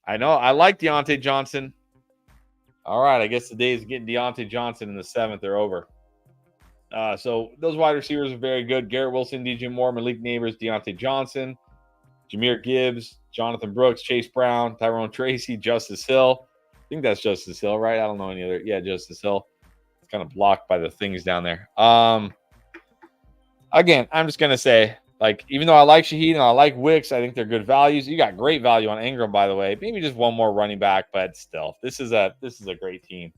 [SPEAKER 1] I know. I like Deontay Johnson. All right. I guess the days of getting Deontay Johnson in the 7th are over. So those wide receivers are very good. Garrett Wilson, DJ Moore, Malik Neighbors, Deontay Johnson, Jahmyr Gibbs, Jonathan Brooks, Chase Brown, Tyrone Tracy, Justice Hill. I think that's Justice Hill, right? I don't know any other. Yeah, Justice Hill. It's kind of blocked by the things down there. Again, I'm just going to say, like, even though I like Shaheed and I like Wicks, I think they're good values. You got great value on Ingram, by the way. Maybe just one more running back, but still, this is a great team.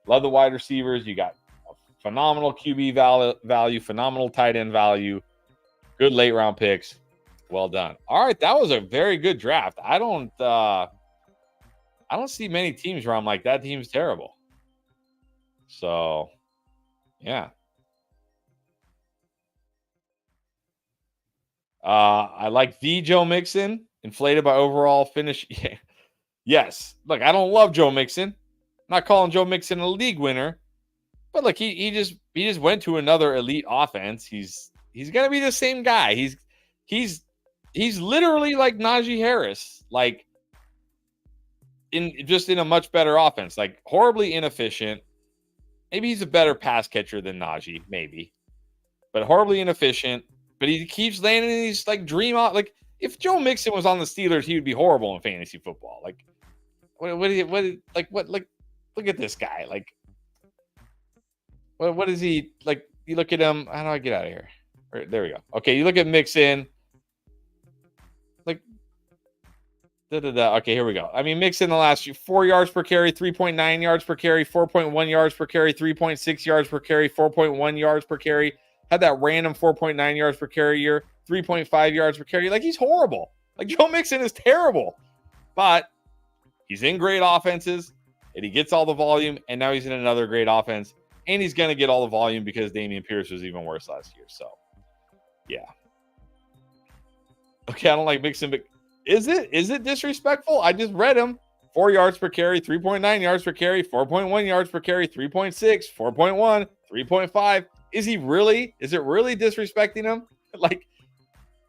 [SPEAKER 1] Love the wide receivers. You got phenomenal QB value, phenomenal tight end value, good late round picks. Well done. All right, that was a very good draft. I don't see many teams where I'm like, that team's terrible. So, yeah. I like the Joe Mixon, inflated by overall finish. Yeah. Yes. Look, I don't love Joe Mixon. I'm not calling Joe Mixon a league winner, but look, he just went to another elite offense. He's gonna be the same guy. He's literally like Najee Harris, like in a much better offense, like horribly inefficient. Maybe he's a better pass catcher than Najee, maybe, but horribly inefficient. But he keeps landing in these like dream out. Like if Joe Mixon was on the Steelers, he would be horrible in fantasy football. Like what look at this guy. Like what is he like? You look at him. How do I get out of here? There we go. Okay, you look at Mixon. Like Okay, here we go. I mean, Mixon the last 4 yards per carry, 3.9 yards per carry, 4.1 yards per carry, 3.6 yards per carry, 4.1 yards per carry. Had that random 4.9 yards per carry year, 3.5 yards per carry. Like, he's horrible. Like, Joe Mixon is terrible. But he's in great offenses, and he gets all the volume, and now he's in another great offense, and he's going to get all the volume because Dameon Pierce was even worse last year. So, yeah. Okay, I don't like Mixon, but is it disrespectful? I just read him. 4 yards per carry, 3.9 yards per carry, 4.1 yards per carry, 3.6, 4.1, 3.5. Is it really disrespecting him? Like,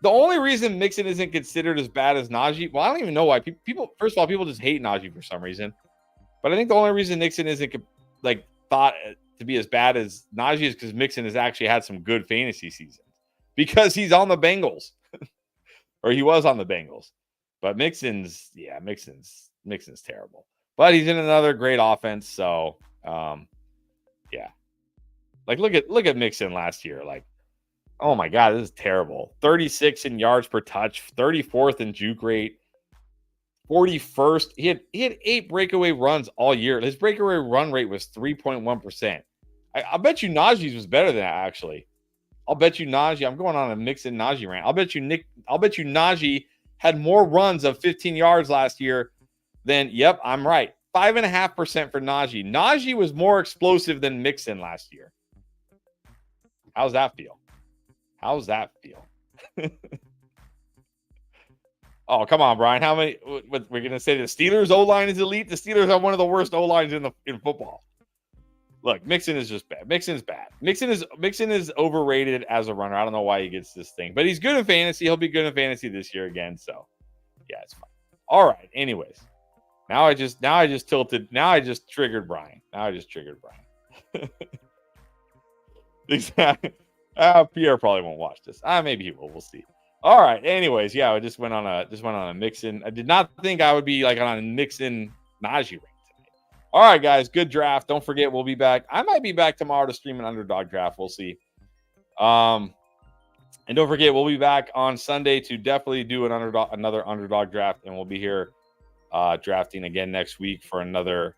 [SPEAKER 1] the only reason Mixon isn't considered as bad as Najee, well, I don't even know why. People, first of all, people just hate Najee for some reason. But I think the only reason Mixon isn't like thought to be as bad as Najee is because Mixon has actually had some good fantasy seasons because he's on the Bengals or he was on the Bengals. But Mixon's terrible. But he's in another great offense, so yeah. Like look at Mixon last year. Like Oh my God, this is terrible. 36 in yards per touch, 34th in juke rate, 41st. He had 8 breakaway runs all year. His breakaway run rate was 3.1%. I'll bet you Najee's was better than that, actually. I'll bet you Najee. I'm going on a Mixon Najee rant. I'll bet you Najee had more runs of 15 yards last year than. Yep, I'm right. 5.5% for Najee. Najee was more explosive than Mixon last year. How's that feel? How's that feel? Oh, come on, Brian. How many? What, we're gonna say the Steelers O line is elite. The Steelers have one of the worst O lines in football. Look, Mixon is just bad. Mixon's bad. Mixon is overrated as a runner. I don't know why he gets this thing, but he's good in fantasy. He'll be good in fantasy this year again. So, yeah, it's fine. All right. Anyways, now I just tilted. Now I just triggered Brian. Exactly. Pierre probably won't watch this. Maybe he will. We'll see. All right. Anyways, yeah, I just went on a Mixon. I did not think I would be like on a Mixon Najee rank tonight. All right, guys, good draft. Don't forget, we'll be back. I might be back tomorrow to stream an underdog draft. We'll see. And don't forget, we'll be back on Sunday to definitely do another underdog draft, and we'll be here drafting again next week for another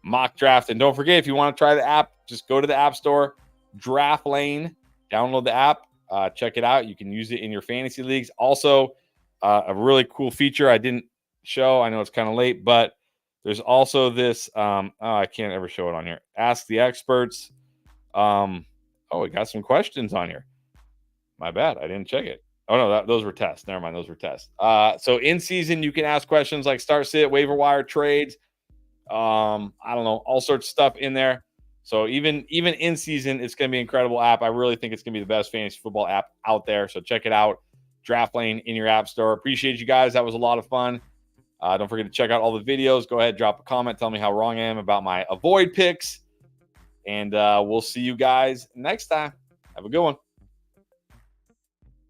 [SPEAKER 1] mock draft. And don't forget, if you want to try the app, just go to the App Store, Draft Lane, download the app. Check it out. You can use it in your fantasy leagues. Also, a really cool feature I didn't show. I know it's kind of late, but there's also this. I can't ever show it on here. Ask the experts. We got some questions on here. My bad. I didn't check it. Oh, no, those were tests. Never mind. Those were tests. So in season, you can ask questions like start, sit, waiver wire trades. I don't know, all sorts of stuff in there. So even in season, it's going to be an incredible app. I really think it's going to be the best fantasy football app out there. So check it out. Draft Lane in your app store. Appreciate you guys. That was a lot of fun. Don't forget to check out all the videos. Go ahead, drop a comment. Tell me how wrong I am about my avoid picks. And we'll see you guys next time. Have a good one.